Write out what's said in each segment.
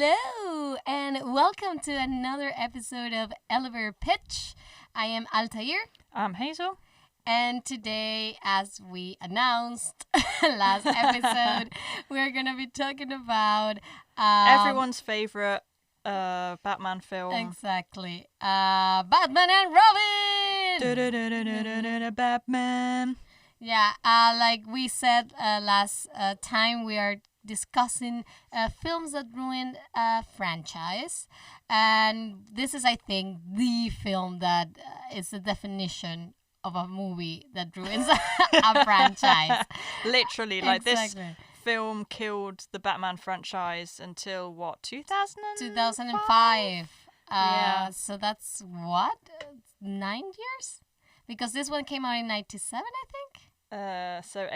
Hello, and welcome to another episode of Elevator Pitch. I am Altair, I'm Hazel. and today, as we announced last episode, we're going to be talking about... Everyone's favourite Batman film. Exactly. Batman and Robin! Batman. Yeah, like we said last time, we are discussing films that ruined a franchise. And this is, I think, the film that is the definition of a movie that ruins a franchise. Literally, like Exactly. this film killed the Batman franchise until what, 2005. Yeah. So that's what? 9 years? Because this one came out in 97, I think. So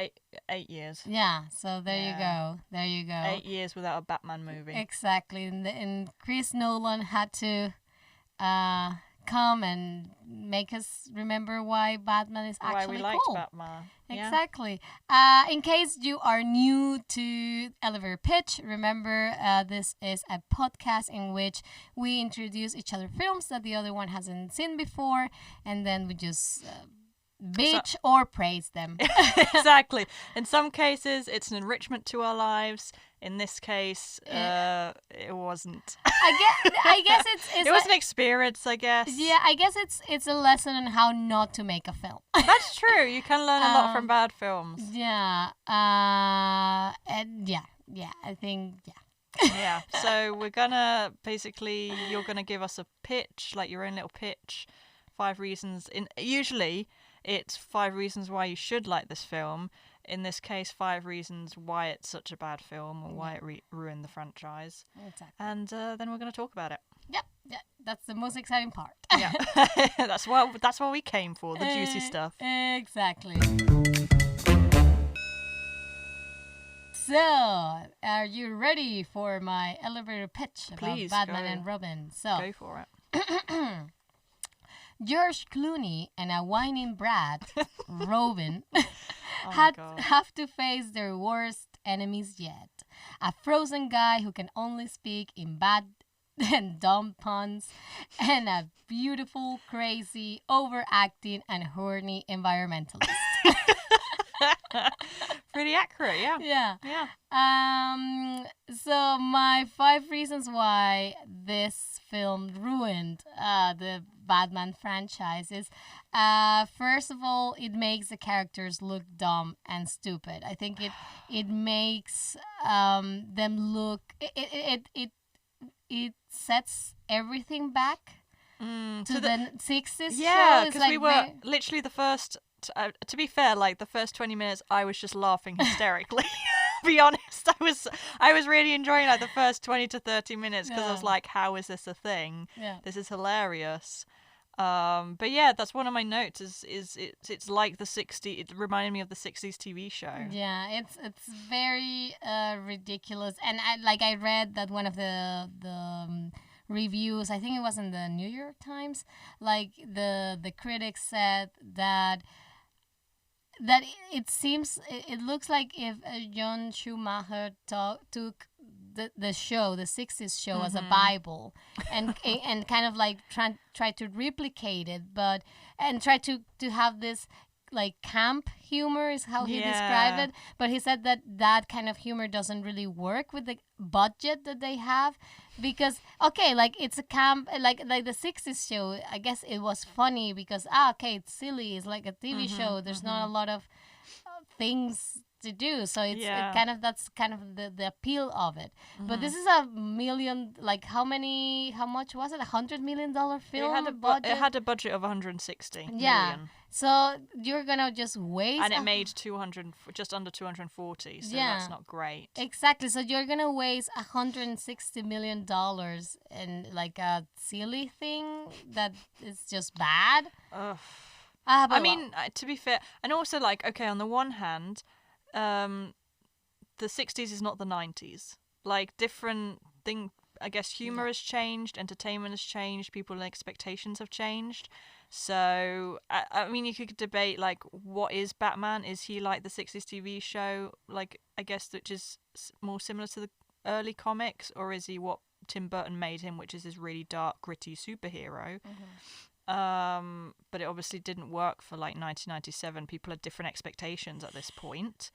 eight years. Yeah, so there you Yeah. go. There you go. 8 years without a Batman movie. Exactly. And Chris Nolan had to come and make us remember why Batman is Why actually we liked cool. Batman. Yeah. Exactly. In case you are new to Elevator Pitch, remember this is a podcast in which we introduce each other films that the other one hasn't seen before, and then we just bitch or praise them. Exactly. In some cases, it's an enrichment to our lives. In this case, it wasn't. I guess it's It was an experience, I guess. yeah, I guess it's a lesson on how not to make a film. That's true. You can learn a lot from bad films. Yeah. And yeah, I think Yeah. So we're gonna you're gonna give us a pitch, like your own little pitch. 5 reasons. Usually, it's 5 reasons why you should like this film. In this case, 5 reasons why it's such a bad film or why it ruined the franchise. Exactly. And then we're gonna talk about it. Yeah, that's the most exciting part. Yeah. That's what we came for, the juicy stuff. Exactly. So, are you ready for my elevator pitch about Please, Batman go. and Robin? So, Go for it. George Clooney and a whining brat, Robin, Oh my God. have to face their worst enemies yet. A frozen guy who can only speak in bad and dumb puns, and a beautiful, crazy, overacting, and horny environmentalist. Pretty accurate, yeah. Yeah. Yeah. So my 5 reasons why this film ruined the Batman franchise is, first of all, it makes the characters look dumb and stupid. I think it makes them look it sets everything back to the 60s Yeah, show. It's because like we were literally the first. To be fair, like the first 20 minutes, I was just laughing hysterically. Be honest, I was really enjoying like the first 20 to 30 minutes because I was Yeah. like, how is this a thing? Yeah. This is hilarious. But yeah, that's one of my notes. It's like the 60s. It reminded me of the 60s TV show. Yeah, it's very ridiculous, and I read that one of the reviews, I think it was in the New York Times, like the critics said that it seems it looks like if John Schumacher took the show, the 60s show, as a Bible and kind of like try to replicate it, and try to have this like camp humor is how he described Yeah. it, but he said that kind of humor doesn't really work with the budget that they have, because okay, like it's a camp, like the 60s show, I guess it was funny because okay, it's silly, it's like a TV show, there's not a lot of things to do, so it's that's kind of the appeal of it. But this is a million, like how much was it, $100 million film budget? It had a budget of 160 Yeah. million. So you're gonna just waste, And it made just under 240, so Yeah. that's not great. exactly. So you're gonna waste $160 million in like a silly thing that is just bad. Ugh. But I mean, to be fair, and also like, okay, on the one hand, the 60s is not the 90s. Like different thing, I guess humor has changed, entertainment has changed, people's expectations have changed. So, I mean, you could debate, like, what is Batman? Is he like the 60s TV show, like, I guess, which is more similar to the early comics, or is he what Tim Burton made him, which is this really dark, gritty superhero. But it obviously didn't work for like 1997. People had different expectations at this point.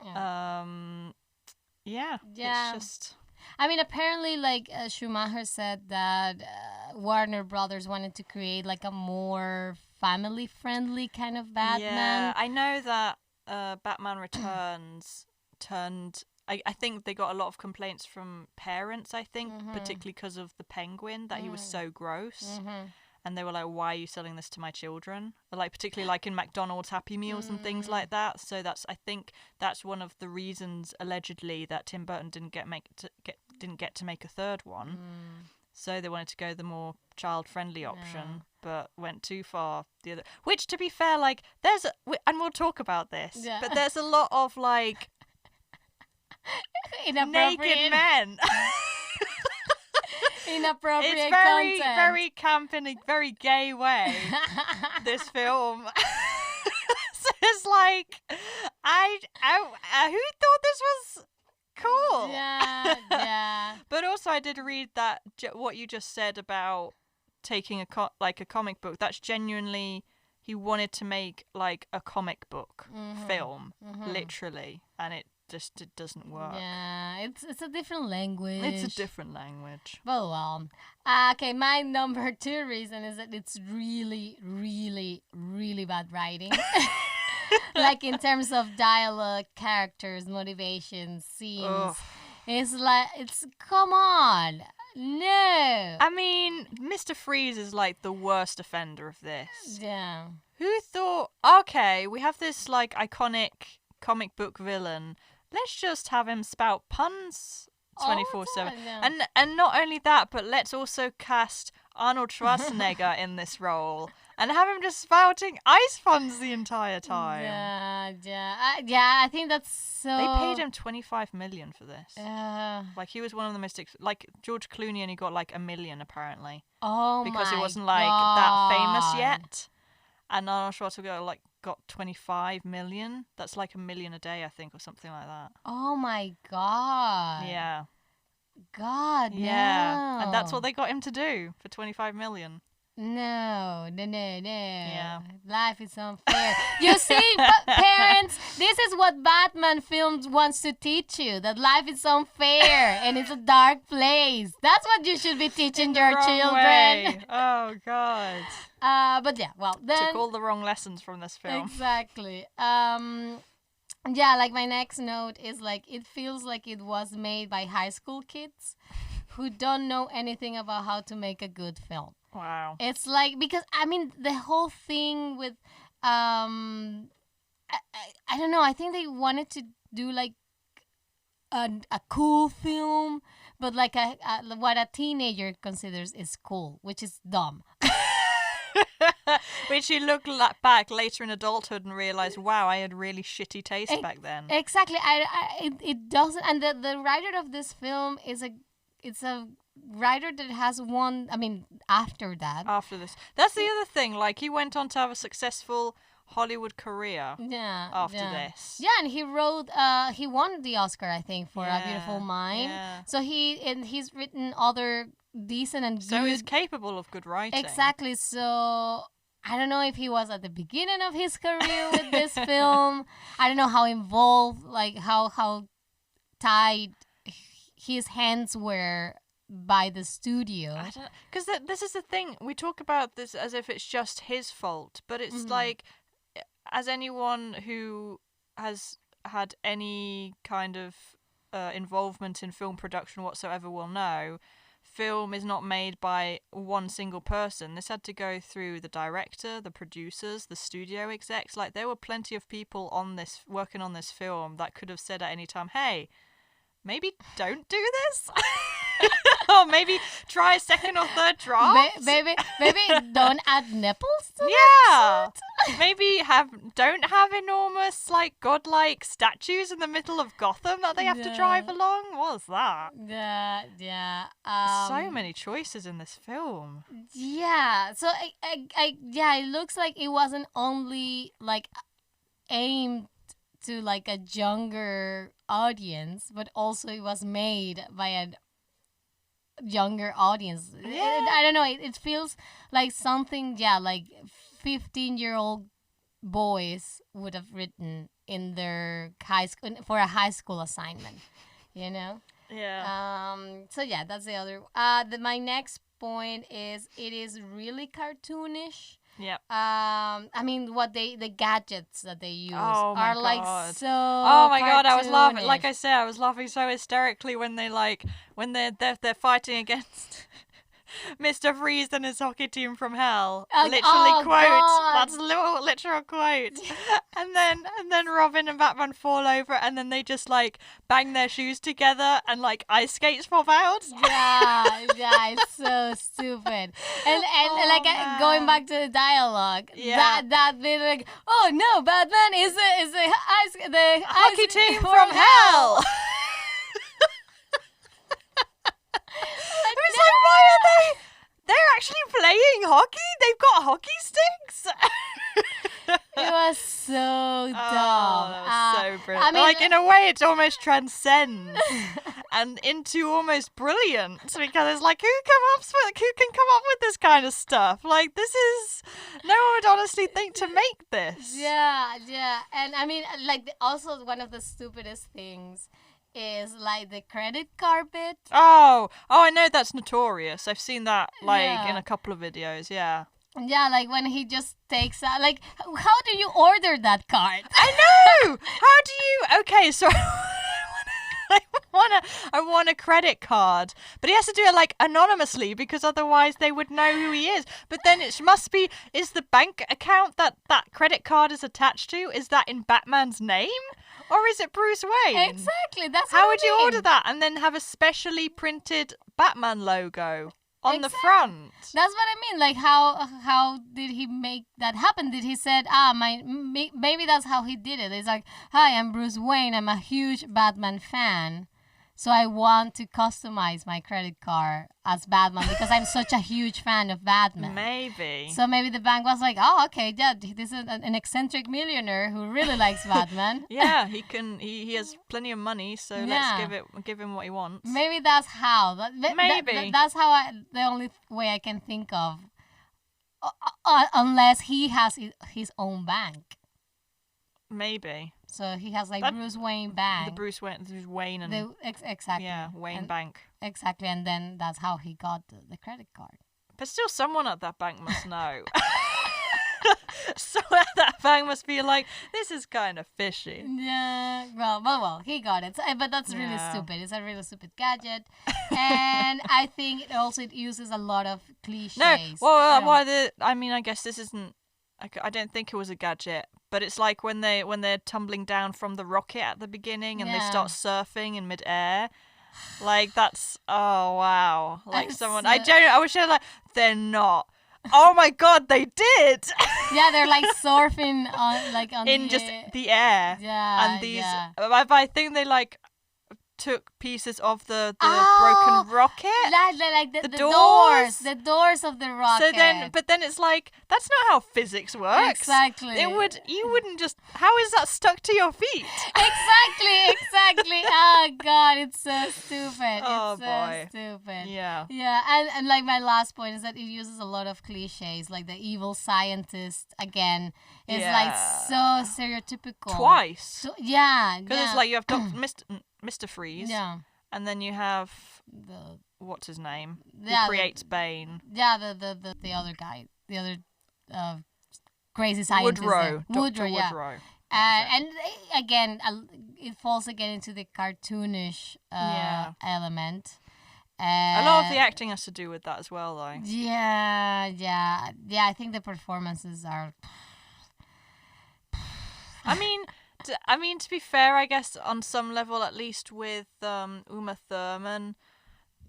Yeah. It's just... I mean, apparently, like Schumacher said that Warner Brothers wanted to create like a more family-friendly kind of Batman. Yeah, I know that Batman Returns turned... I think they got a lot of complaints from parents, I think, particularly because of the Penguin, that he was so gross. And they were like, why are you selling this to my children? Or like, particularly like in McDonald's Happy Meals and things like that. So I think that's one of the reasons, allegedly, that Tim Burton didn't get to make a third one. So they wanted to go the more child-friendly option, but went too far the other. Which, to be fair, like, and we'll talk about this, but there's a lot of like naked men. Inappropriate it's very, content. very camp in a very gay way, this film. So it's like, who thought this was cool? Yeah. But also I did read that what you just said about taking a comic book, that's genuinely, he wanted to make like a comic book film, literally, and it doesn't work. Yeah, it's a different language. It's a different language. But well, okay, my number 2 reason is that it's really, really, really bad writing. Like in terms of dialogue, characters, motivations, scenes. Ugh. It's come on. No. I mean, Mr. Freeze is like the worst offender of this. Yeah. Who thought, okay, we have this like iconic comic book villain, let's just have him spout puns 24/7. Yeah. And not only that, but let's also cast Arnold Schwarzenegger in this role and have him just spouting ice puns the entire time. Yeah, I think that's so... They paid him $25 million for this. Like, he was one of the most... like, George Clooney only got like $1 million, apparently. Oh, because my he wasn't like that famous yet. And Arnold Schwarzenegger like got 25 million. That's like $1 million a day, I think, or something like that. Oh my god. Yeah. God, yeah. no. And that's what they got him to do for 25 million. No. Yeah. Life is unfair. You see, parents, this is what Batman films wants to teach you, that life is unfair and it's a dark place. That's what you should be teaching your children. Way. Oh, God. But yeah, well, then... Took all the wrong lessons from this film. Exactly. Yeah, like my next note is like, it feels like it was made by high school kids who don't know anything about how to make a good film. Wow. It's like, because I mean the whole thing with I don't know, I think they wanted to do like a cool film, but like what a teenager considers is cool, which is dumb. Which you look back later in adulthood and realize, wow, I had really shitty taste back then. Exactly. It doesn't, and the writer of this film is a writer that has won, I mean, after this. That's the other thing, like, he went on to have a successful Hollywood career after this. Yeah, and he wrote, he won the Oscar, I think, for A Beautiful Mind. Yeah. So he's written other decent and good... So he's capable of good writing. Exactly, so... I don't know if he was at the beginning of his career with this film. I don't know how involved, like, how tied his hands were by the studio. Because this is the thing, we talk about this as if it's just his fault, but it's like, as anyone who has had any kind of involvement in film production whatsoever will know, film is not made by one single person. This had to go through the director, the producers, the studio execs. Like, there were plenty of people working on this film that could have said at any time, hey, maybe don't do this. Or maybe try a second or third draft. Maybe don't add nipples to Maybe don't have enormous, like, godlike statues in the middle of Gotham that they have to drive along. What's that? Yeah. So many choices in this film. Yeah. So it looks like it wasn't only like aimed to like a younger audience, but also it was made by an younger audience. Yeah. I don't know. It feels like something, like 15-year-old boys would have written in their high school for a high school assignment. You know. Yeah. So yeah, that's the other. My next point is it is really cartoonish. Yep. I mean, the gadgets that they use Oh my are like God. so. Oh my God, I was laughing. Like cartoonish. I said, I was laughing so hysterically when they're fighting against Mr. Freeze and his hockey team from hell. Literally oh, quote. God. That's a literal quote. and then Robin and Batman fall over, and then they just like bang their shoes together, and like ice skates pop out. Yeah, it's so stupid. And like going man. back to the dialogue, Yeah. that bit like, oh no, Batman is the Hockey team from hell. It was like, why are they? They're actually playing hockey. They've got hockey sticks. It was so dumb. That was so brilliant. I mean, like in a way, it almost transcends and into almost brilliant because it's like who can come up with this kind of stuff? Like this is no one would honestly think to make this. Yeah, and I mean, like also one of the stupidest things is like the credit card bit. Oh, I know that's notorious. I've seen that like Yeah. in a couple of videos. Yeah. Yeah, like when he just takes out, like, how do you order that card? I know. How do you? Okay, so I want a credit card, but he has to do it like anonymously because otherwise they would know who he is. But then it must be is the bank account that credit card is attached to, is that in Batman's name or is it Bruce Wayne? Exactly, that's How what would I you mean. order that and then have a specially printed Batman logo on the Exactly. front? That's what I mean. Like, how did he make that happen? Did he said, maybe that's how he did it. It's like, hi, I'm Bruce Wayne. I'm a huge Batman fan. So I want to customize my credit card as Batman because I'm such a huge fan of Batman. Maybe. So maybe the bank was like, oh, okay, yeah, this is an eccentric millionaire who really likes Batman. Yeah, he can. He has plenty of money, so Yeah. let's give him what he wants. Maybe that's how. Maybe. That's how the only way I can think of. Unless he has his own bank. Maybe. So he has like That- Bruce Wayne bank. The Bruce Wayne and Exactly. yeah, Wayne And- Bank. Exactly, and then that's how he got the credit card. But still, someone at that bank must know. Someone at that bank must be like, this is kind of fishy. Yeah, well, he got it. But that's really Yeah. stupid. It's a really stupid gadget, and I think it uses a lot of cliches. No, well, Yeah. I guess this isn't. I don't think it was a gadget, but it's like when they're tumbling down from the rocket at the beginning and they Yeah. start surfing in midair. Like that's wow. Like It's someone so- I was sure like they're not. Oh my God, they did. Yeah, they're like surfing on In the just air. the air. Yeah, And these, yeah. I think they like took pieces of the Oh, broken rocket. Like the doors. the doors of the rocket. But then it's like that's not how physics works. Exactly. You wouldn't just. How is that stuck to your feet? Exactly. Oh God, it's so stupid. Oh, It's boy. so stupid. Yeah. Yeah, and like my last point is that it uses a lot of cliches, like the evil scientist again. It's like so stereotypical. Twice. So, yeah. Because it's like you have Mr. Freeze, Yeah. and then you have The what's his name? Yeah, Who creates Bane? the other guy, the other crazy scientist. Woodrow. there. Woodrow, Dr. yeah. Woodrow. And again, it falls again into the cartoonish Yeah. element. A lot of the acting has to do with that as well, though. Yeah. I think the performances are. I mean, to be fair, I guess on some level, at least with Uma Thurman,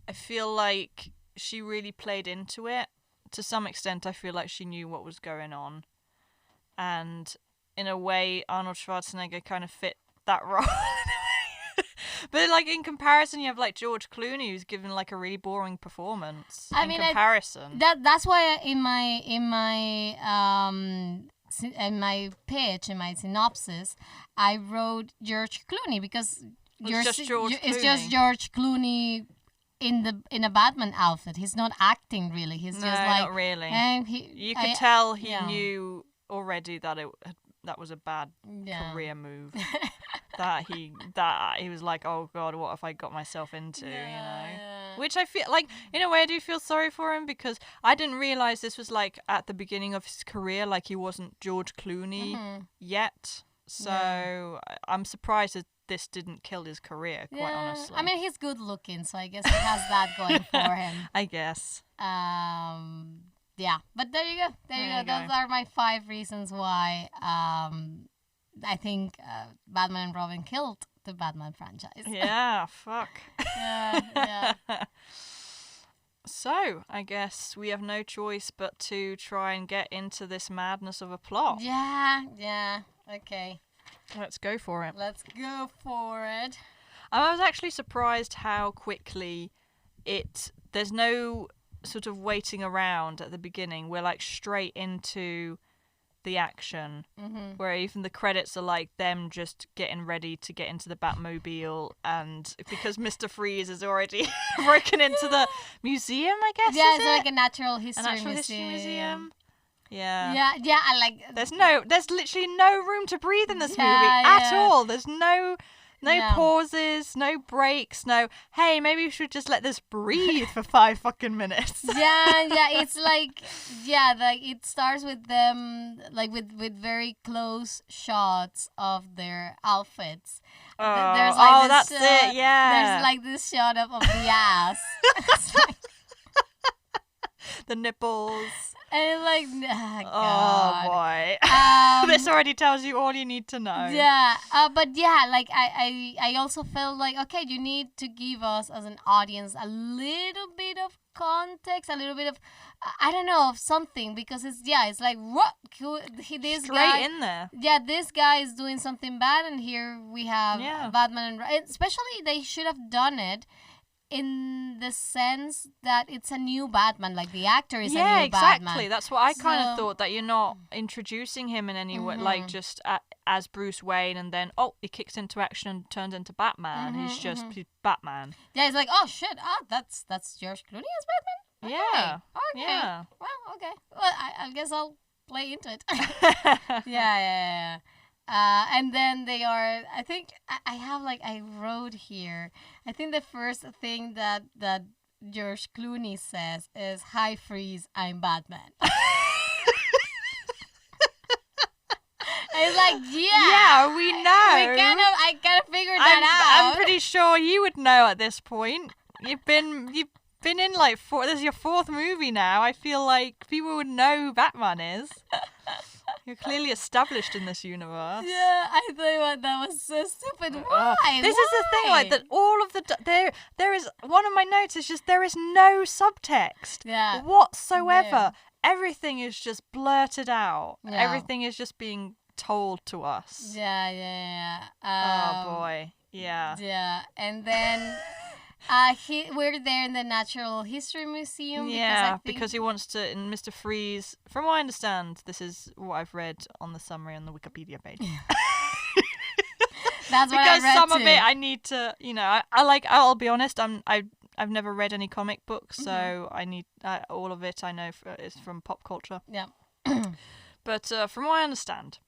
I feel like she really played into it. To some extent, I feel like she knew what was going on, and in a way, Arnold Schwarzenegger kind of fit that role. But like in comparison, you have like George Clooney, who's given like a really boring performance. In comparison, That's why in my pitch, in my synopsis, I wrote George Clooney because It's just George it's just George Clooney in a Batman outfit. He's not acting really. He's No, just like not really. and You could tell he yeah. knew already that that was a bad career move. that he was like, oh god, what have I got myself into? Yeah. Which I feel like, in a way, I do feel sorry for him, because I didn't realize this was like at the beginning of his career. Like, he wasn't George Clooney yet. So I'm surprised that this didn't kill his career, quite honestly. I mean, he's good looking, so I guess he has that going for him. I guess. Yeah, but there you go. There you go. Those are my 5 reasons why I think Batman and Robin killed the Batman franchise. Yeah, fuck. yeah. So, I guess we have no choice but to try and get into this madness of a plot. Yeah. Okay. Let's go for it. Let's go for it. I was actually surprised how quickly there's no sort of waiting around at the beginning. We're like straight into the action, where even the credits are like them just getting ready to get into the Batmobile, and because Mr. Freeze is already broken into the museum, I guess. Yeah, it's like a natural history museum. Yeah. I like. There's literally no room to breathe in this movie at all. There's no pauses, no breaks, no, hey, maybe we should just let this breathe for 5 fucking minutes. It's like, it starts with them, like, with very close shots of their outfits. There's like that's it, yeah. There's like this shot of the ass. The nipples. And like, God. Oh boy. This already tells you all you need to know. Yeah, like I also felt like, okay, you need to give us as an audience a little bit of context, a little bit of, I don't know, of something, because it's like, what? This Straight guy, in there. Yeah, this guy is doing something bad, and here we have Batman, and especially they should have done it in the sense that it's a new Batman, like the actor is a new Batman. Yeah, exactly. That's what I kind of thought, that you're not introducing him in any way, like just as Bruce Wayne, and then he kicks into action and turns into Batman. He's Batman. Yeah, he's like, oh shit, that's George Clooney as Batman. Yeah. Okay. Yeah. Well, okay. Well, I guess I'll play into it. Yeah. And then they are, I think, I wrote here, I think the first thing that George Clooney says is, "Hi, Freeze, I'm Batman." It's like, yeah, we know. I kind of figured that out. I'm pretty sure you would know at this point. You've been in like this is your 4th movie now. I feel like people would know who Batman is. You're clearly established in this universe. Yeah, I thought that was so stupid. Why? This is the thing, like, that all of the there is one of my notes is just there is no subtext whatsoever. Yeah. Everything is just blurted out. Yeah. Everything is just being told to us. Yeah. Oh boy, yeah. Yeah, and then. We're there in the Natural History Museum. Because he wants to. And Mr. Freeze, from what I understand, this is what I've read on the summary on the Wikipedia page. That's what I read because some too. of it I need to, I'll be honest, I've never read any comic books, so I need all of it. I know is from pop culture. Yeah. But from what I understand,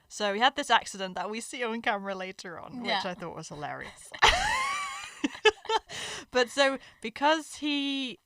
so he had this accident that we see on camera later on, which I thought was hilarious. But so, because he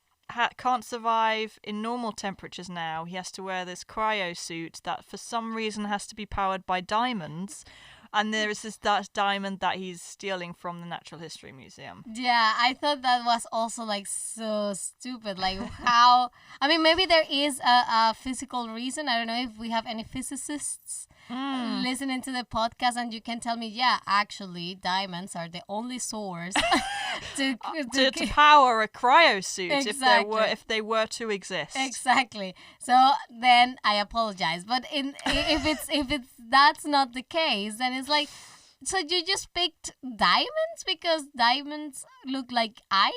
can't survive in normal temperatures now, he has to wear this cryo suit that for some reason has to be powered by diamonds. And there is that diamond that he's stealing from the Natural History Museum. Yeah, I thought that was also like so stupid. Like how, I mean, maybe there is a physical reason. I don't know if we have any physicists listening to the podcast, and you can tell me, actually diamonds are the only source to power a cryo suit. Exactly. if they were to exist. Exactly. So then I apologize, but if it's that's not the case, then it's like, so you just picked diamonds because diamonds look like ice.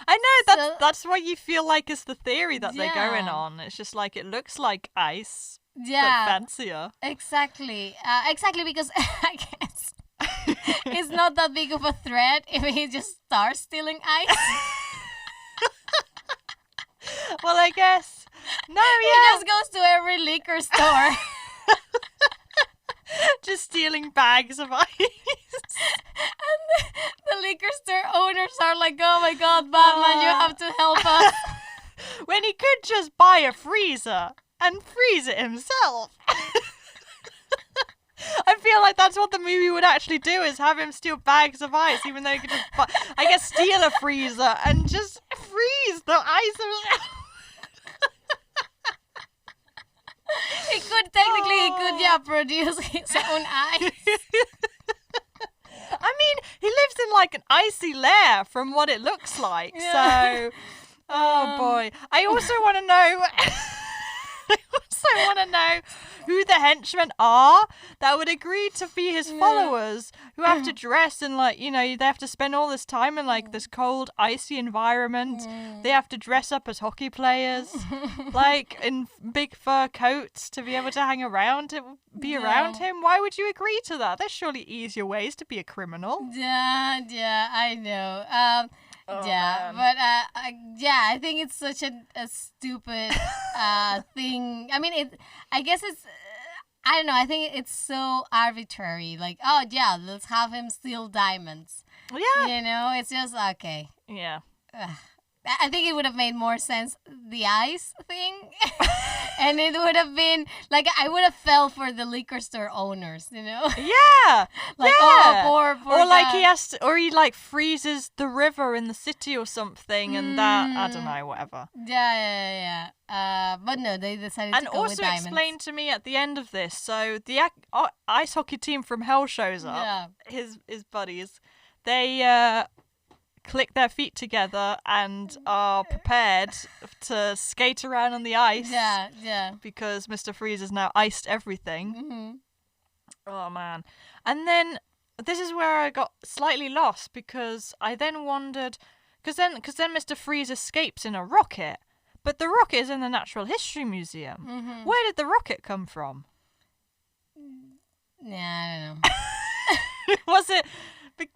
I know, that's what you feel like is the theory that they're going on. It's just like, it looks like ice. Yeah, but fancier. Exactly, because I guess it's not that big of a threat if he just starts stealing ice. Well, I guess. No, He yeah. just goes to every liquor store. Just stealing bags of ice. And the liquor store owners are like, oh my god, Batman, you have to help us. When he could just buy a freezer and freeze it himself. I feel like that's what the movie would actually do, is have him steal bags of ice, even though he could just, I guess, steal a freezer and just freeze the ice himself. He could, yeah, produce his own ice. I mean, he lives in like an icy lair from what it looks like. Yeah. So, oh boy. I also want to know. Who the henchmen are that would agree to be his followers, who have to dress in like, you know, they have to spend all this time in like this cold, icy environment. They have to dress up as hockey players, like in big fur coats to be able to hang around, be around him. Why would you agree to that? There's surely easier ways to be a criminal. Yeah, I know. Man. But I think it's such a stupid thing. I mean, I guess it's. I don't know. I think it's so arbitrary. Like, oh yeah, let's have him steal diamonds. Yeah. You know, it's just okay. Yeah. I think it would have made more sense, the ice thing. And it would have been, like, I would have fell for the liquor store owners, you know? Yeah. Like, yeah. oh, poor Or like guy. he has to, or he like freezes the river in the city or something, and that, I don't know, whatever. Yeah. But no, they decided And to go with also diamonds. explain to me at the end of this, so the ice hockey team from Hell shows up, Yeah. his buddies, they click their feet together and are prepared to skate around on the ice. Yeah. Because Mr. Freeze has now iced everything. Mm-hmm. Oh man. And then this is where I got slightly lost, because I then wondered, because then Mr. Freeze escapes in a rocket, but the rocket is in the Natural History Museum. Mm-hmm. Where did the rocket come from? Yeah, I don't know. Was it?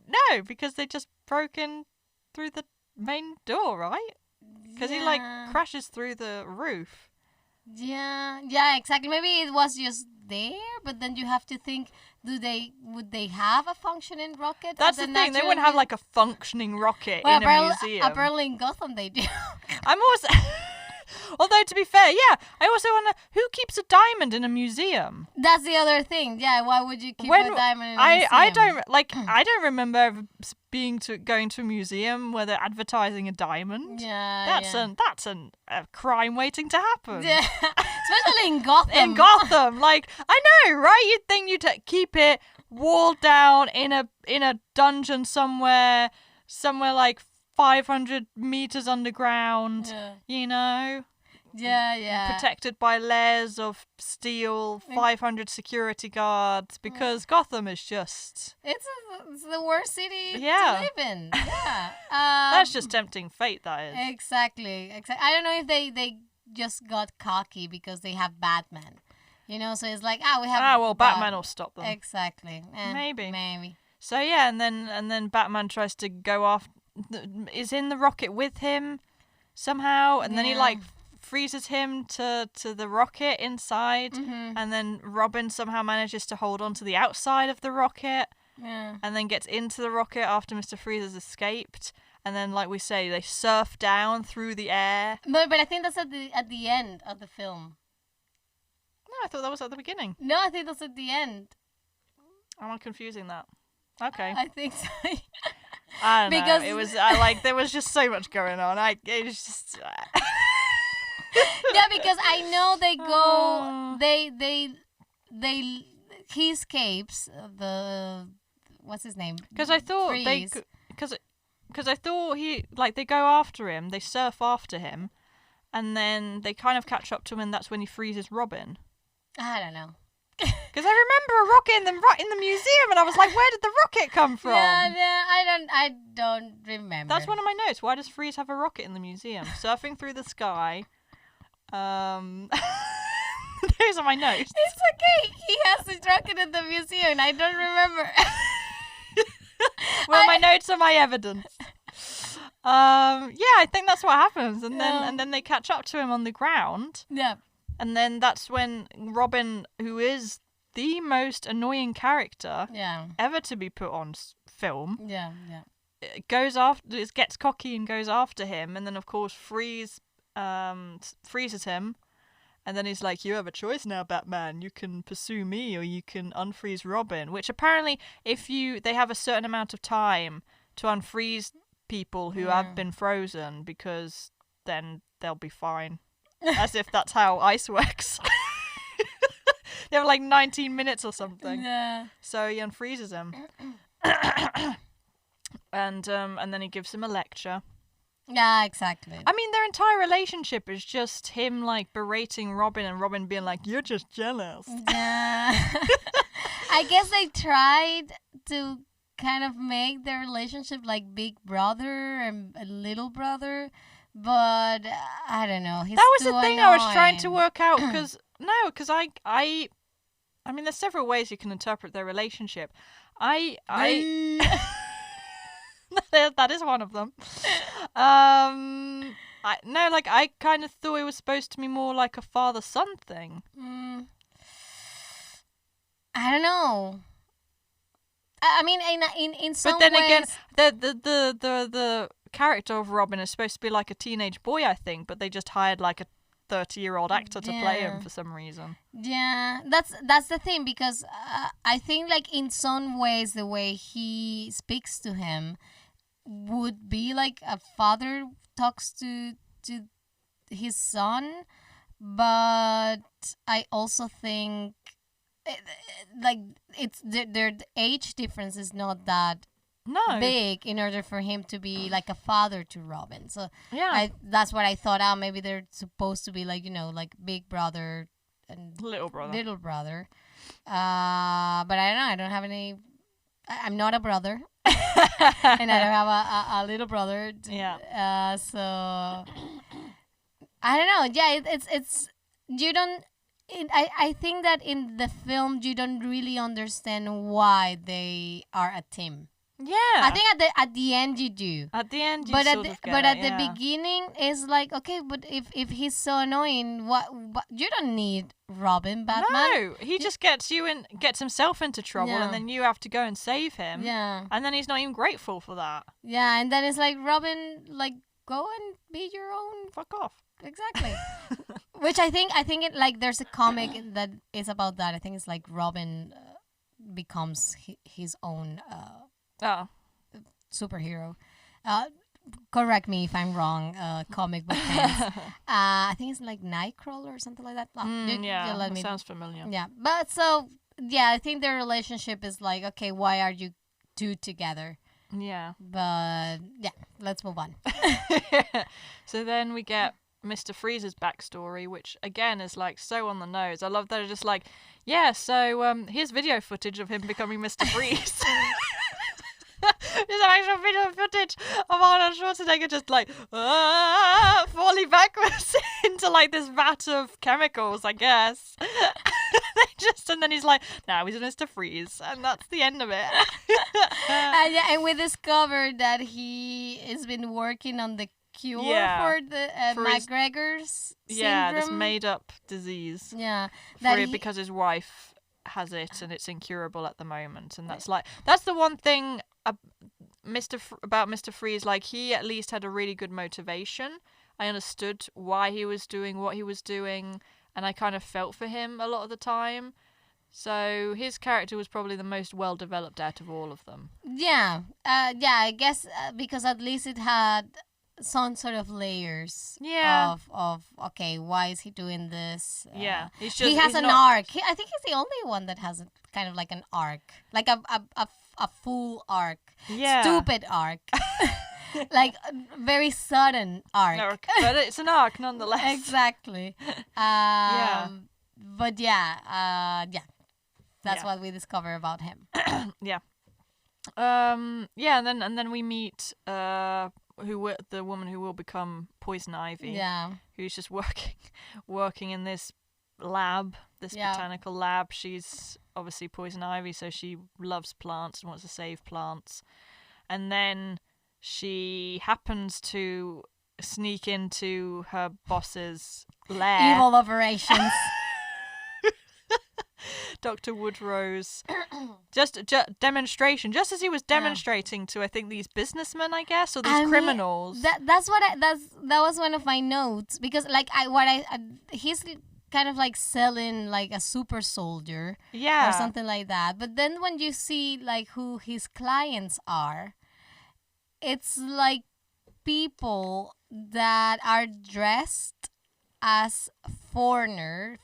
No, because they just broke in through the main door, right? Because he like crashes through the roof. Yeah, exactly. Maybe it was just there, but then you have to think: would they have a functioning rocket? That's the thing. They wouldn't have like a functioning rocket in a museum. Apparently in Gotham they do. I'm also. Although, to be fair, yeah, I also wonder who keeps a diamond in a museum. That's the other thing. Yeah, why would you keep a diamond in a museum? I don't remember ever going to a museum where they're advertising a diamond. That's a crime waiting to happen. Yeah, especially in Gotham. In Gotham, like, I know, right? You'd think you'd keep it walled down in a dungeon somewhere like 500 meters underground, you know? Yeah. Protected by layers of steel, 500 security guards, because Gotham is just... It's the worst city to live in. Yeah. That's just tempting fate, that is. Exactly. I don't know if they just got cocky because they have Batman. You know, so it's like, we have... Batman will stop them. Exactly. Maybe. So yeah, and then Batman tries to go off, is in the rocket with him somehow, and then he like freezes him to the rocket inside, and then Robin somehow manages to hold on to the outside of the rocket, and then gets into the rocket after Mr. Freeze has escaped, and then, like we say, they surf down through the air. But I think that's at the end of the film. No, I thought that was at the beginning. No, I think that's at the end. Am I confusing that? Okay. I think so. I don't know. It was there was just so much going on. It was just. Yeah, because I know they go. He escapes the. What's his name? Because I thought because I thought they go after him. They surf after him, and then they kind of catch up to him, and that's when he freezes Robin. I don't know. Because I remember a rocket in the museum, and I was like, "Where did the rocket come from?" Yeah, I don't remember. That's one of my notes. Why does Freeze have a rocket in the museum? Surfing through the sky. Those are my notes. It's okay. He has a rocket in the museum. I don't remember. Well, my notes are my evidence. Yeah, I think that's what happens, and then they catch up to him on the ground. Yeah. And then that's when Robin, who is the most annoying character ever to be put on film, gets cocky and goes after him, and then of course freezes him, and then he's like, "You have a choice now, Batman. You can pursue me, or you can unfreeze Robin." Which apparently, they have a certain amount of time to unfreeze people who have been frozen, because then they'll be fine. As if that's how ice works. They have like 19 minutes or something. Yeah. So he unfreezes him. And then he gives him a lecture. Yeah, exactly. I mean, their entire relationship is just him like berating Robin, and Robin being like, "You're just jealous." Yeah. I guess they tried to kind of make their relationship like big brother and a little brother, but I don't know. He's that was too the thing annoying. I was trying to work out, because I mean, there's several ways you can interpret their relationship. That is one of them. I kind of thought it was supposed to be more like a father-son thing. I don't know. I mean, in some But then ways, again, the character of Robin is supposed to be like a teenage boy, I think, but they just hired like a 30-year-old actor to play him for some reason. Yeah, that's the thing, because I think like in some ways the way he speaks to him would be like a father talks to his son, but I also think like it's their age difference is not that big in order for him to be like a father to Robin. So yeah, that's what I thought. Maybe they're supposed to be like, like big brother and little brother. But I don't know. I don't have any. I'm not a brother, and I don't have a little brother. Yeah. So I don't know. Yeah, it's you don't. I think that in the film you don't really understand why they are a team. Yeah. I think at the end you do. At the end you but sort of get but it, at the beginning it's like, okay, but if he's so annoying, what you don't need Robin, Batman. No, he just gets himself into trouble, and then you have to go and save him. Yeah. And then he's not even grateful for that. Yeah, and then it's like, Robin, like, go and be your own. Fuck off. Exactly. Which I think it, like, there's a comic that is about that. I think it's like Robin becomes his own superhero. Correct me if I'm wrong, comic book fans. I think it's like Nightcrawler or something like that. Sounds familiar. Yeah, but so, yeah, I think their relationship is like, okay, why are you two together? Yeah. But, yeah, let's move on. So then we get Mr. Freeze's backstory, which again is like so on the nose. I love that it's just like, yeah, so here's video footage of him becoming Mr. Freeze. There's actual video footage of Arnold Schwarzenegger just like falling backwards into like this vat of chemicals, I guess. And then he's like, now he's Mr. Freeze, and that's the end of it. And we discovered that he has been working on the cure for the McGregor's syndrome. Yeah, this made-up disease. Yeah, because his wife has it and it's incurable at the moment, and that's the one thing about Mr. Freeze. Like, he at least had a really good motivation. I understood why he was doing what he was doing, and I kind of felt for him a lot of the time. So his character was probably the most well developed out of all of them. Yeah, I guess because at least it had some sort of layers of okay, why is he doing this? He has an arc. I think he's the only one that has kind of like an arc, like a full arc. Yeah, stupid arc. Like a very sudden arc. But it's an arc nonetheless. Exactly. But that's what we discover about him. Yeah. And then we meet the woman who will become Poison Ivy. Yeah. Who's just working in this lab, botanical lab. She's obviously Poison Ivy, so she loves plants and wants to save plants. and then she happens to sneak into her boss's lair. Evil operations. Dr. Woodrow's demonstration, just as he was demonstrating to, I think, these businessmen, I guess, or these criminals. That was one of my notes, because like he's kind of like selling like a super soldier, or something like that. But then when you see like who his clients are, it's like people that are dressed as foreigner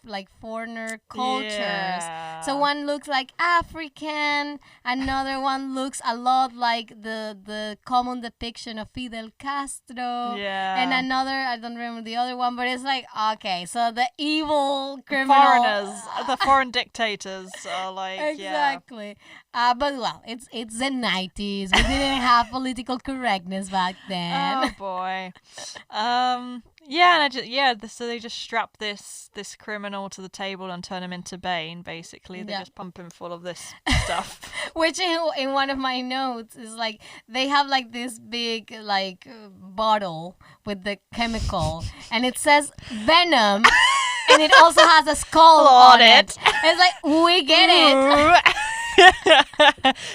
cultures. Yeah. So one looks like African, another one looks a lot like the common depiction of Fidel Castro, and another, I don't remember the other one, but it's like, okay, so the evil criminal foreigners, the foreign dictators are like, exactly. But well, it's the 90s. We didn't have political correctness back then. Oh boy. So they just strap this criminal to the table and turn him into Bane, basically. They just pump him full of this stuff. Which in one of my notes is like, they have like this big like bottle with the chemical, and it says Venom, and it also has a skull on it. It's like, we get it.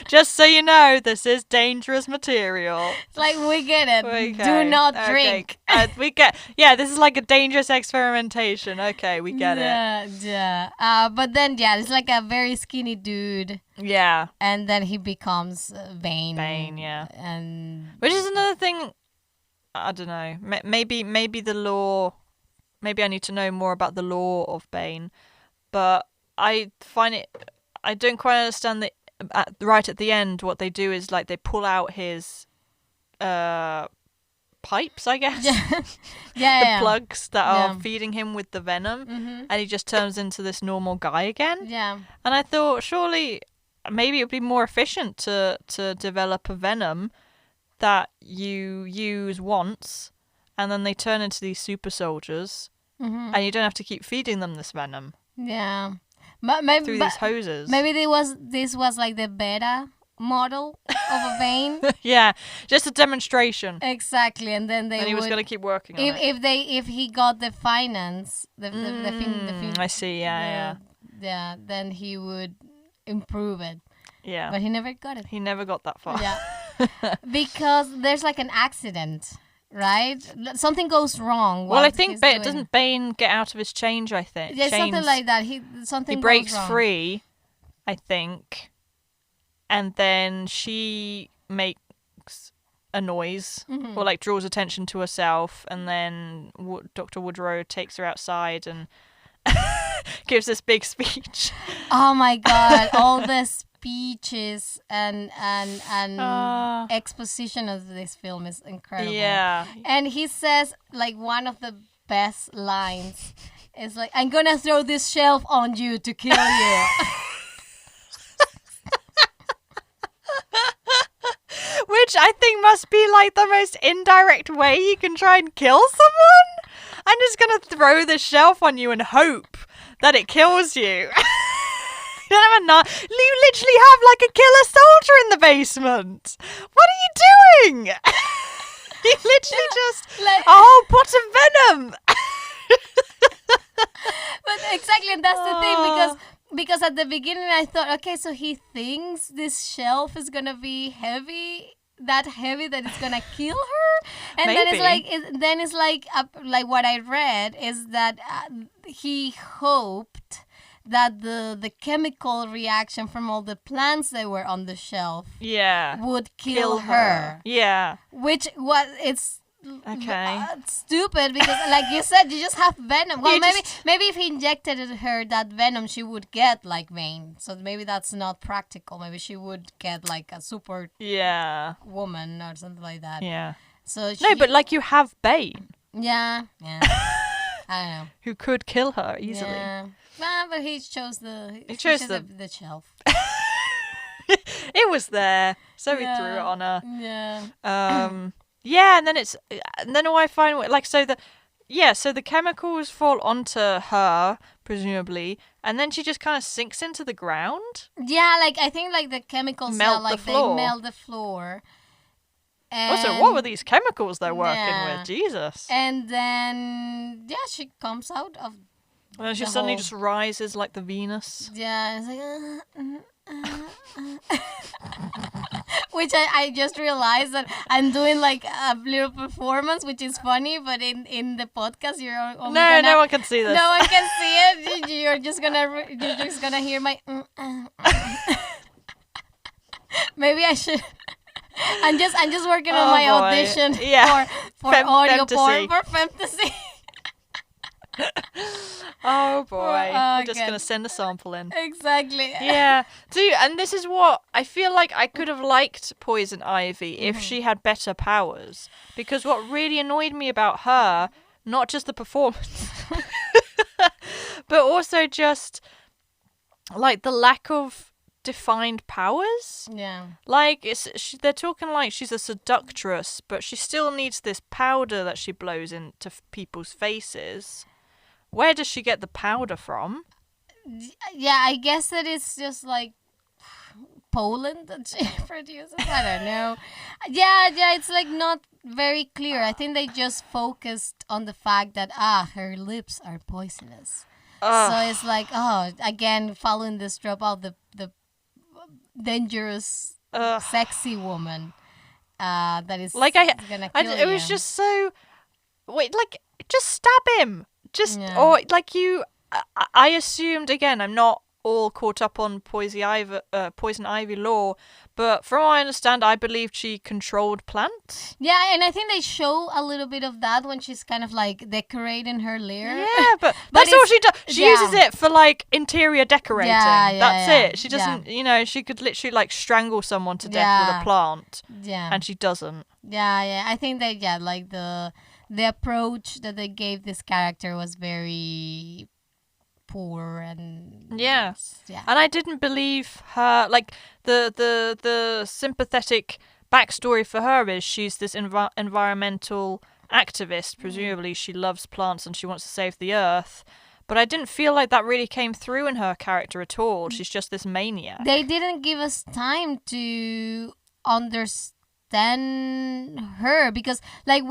Just so you know, this is dangerous material. It's like, we get it. Okay. Do not drink. We get. Yeah, this is like a dangerous experimentation. Okay, we get it. Yeah. But then it's like a very skinny dude. Yeah. And then he becomes Bane. Bane, yeah. And which is another thing. I don't know. Maybe the lore. Maybe I need to know more about the lore of Bane, but I find it. I don't quite understand that right at the end what they do is like they pull out his pipes, I guess. The plugs that are feeding him with the venom, and he just turns into this normal guy again. Yeah. And I thought surely maybe it would be more efficient to develop a venom that you use once and then they turn into these super soldiers, and you don't have to keep feeding them this venom. Yeah. Maybe, through these hoses. Maybe this was like the beta model of a Bane. Yeah, just a demonstration. Exactly, and then he was going to keep working on it. If he got the finance, I see. Yeah. Then he would improve it. Yeah, but he never got it. He never got that far. Yeah, because there's like an accident. Right? Something goes wrong. Well, I think doesn't Bane get out of his change, I think? Yeah, something like that. He breaks free, I think. And then she makes a noise, or like draws attention to herself, and then Dr. Woodrow takes her outside and gives this big speech. Oh my god, all the speeches and exposition of this film is incredible. Yeah. And he says like one of the best lines is like, I'm gonna throw this shelf on you to kill you. Which I think must be like the most indirect way you can try and kill someone. I'm just gonna throw this shelf on you and hope that it kills you. You literally have like a killer soldier in the basement. What are you doing? You literally just a whole pot of venom. But exactly, and that's the thing, because at the beginning I thought, okay, so he thinks this shelf is gonna be that heavy that it's gonna kill her, and Maybe. then it's like what I read is that he hoped that the chemical reaction from all the plants that were on the shelf would kill her. Yeah. Which it's okay. Stupid, because like you said, you just have venom. Well, maybe if he injected her that venom, she would get like Bane. So maybe that's not practical. Maybe she would get like a super woman or something like that. Yeah. So no, but like you have Bane. Yeah. I don't know. Who could kill her easily. Yeah. Well, but he chose the shelf. It was there, so he threw it on her. Yeah. Yeah, and then I find like so the chemicals fall onto her presumably, and then she just kind of sinks into the ground. Yeah, like I think like the chemicals melt they melt the floor. Also, what were these chemicals they're working Yeah. with? Jesus. And then she comes out of And then she the suddenly whole- just rises like the Venus. Yeah, it's like which I just realized that I'm doing like a little performance, which is funny, but in the podcast you're only No one can see this. no one can see it. You're just gonna hear my. Maybe I should. I'm just working on my boy. audition Yeah. for audio porn for fantasy. Oh boy. I'm just good. going to send a sample in. Exactly. Yeah. And this is what I feel like I could have liked Poison Ivy if she had better powers. Because what really annoyed me about her, not just the performance, but also just like the lack of defined powers. Yeah. Like they're talking like she's a seductress, but she still needs this powder that she blows into people's faces. Where does she get the powder from? Yeah, I guess that it's just like Poland that she produces. I don't know. Yeah, it's like not very clear. I think they just focused on the fact that her lips are poisonous. So it's like again following this trope of the dangerous sexy woman that is like gonna kill it was you. just so like just stab him. Just Yeah. or like you. I assumed again. I'm not all caught up on Poison Ivy lore, but from what I understand, I believed she controlled plants. Yeah, and I think they show a little bit of that when she's kind of like decorating her lair. Yeah, but that's all she does. She yeah. uses it for like interior decorating. Yeah, That's yeah. it. She doesn't, she could literally like strangle someone to death with a plant, Yeah. and she doesn't. Yeah. I think that like the approach that they gave this character was very poor and Yeah. yeah. And I didn't believe her. Like the sympathetic backstory for her is she's this environmental activist. Presumably, she loves plants and she wants to save the earth. But I didn't feel like that really came through in her character at all. She's just this maniac. They didn't give us time to understand her because like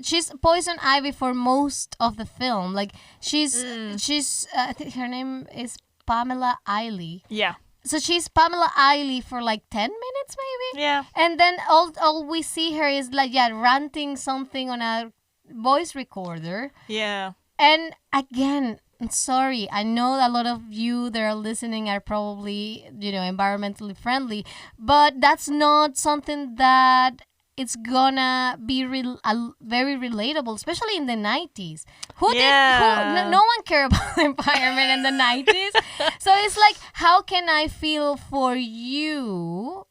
she's Poison Ivy for most of the film. Like she's I think her name is Pamela Eiley. Yeah. So she's Pamela Eiley for like 10 minutes maybe. Yeah. And then all we see her is like ranting something on a voice recorder. Yeah. And again, I'm sorry, I know a lot of you that are listening are probably, environmentally friendly, but that's not something that it's gonna be very relatable, especially in the 90s. No one cared about the environment in the 90s. So it's like, how can I feel for you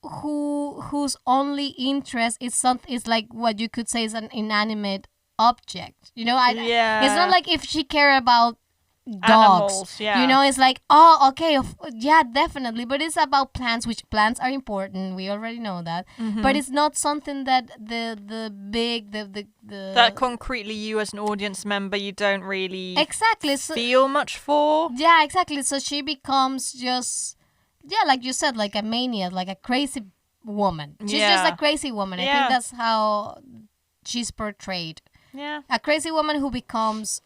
whose only interest is like what you could say is an inanimate object, it's not like if she cared about dogs. Animals, yeah. It's like, okay, definitely, but it's about plants, which plants are important, we already know that. But it's not something that the that concretely you as an audience member you don't really feel much for. Yeah, exactly. So she becomes just like you said, like a maniac, like a crazy woman. She's just a crazy woman. I think that's how she's portrayed. Yeah. A crazy woman who becomes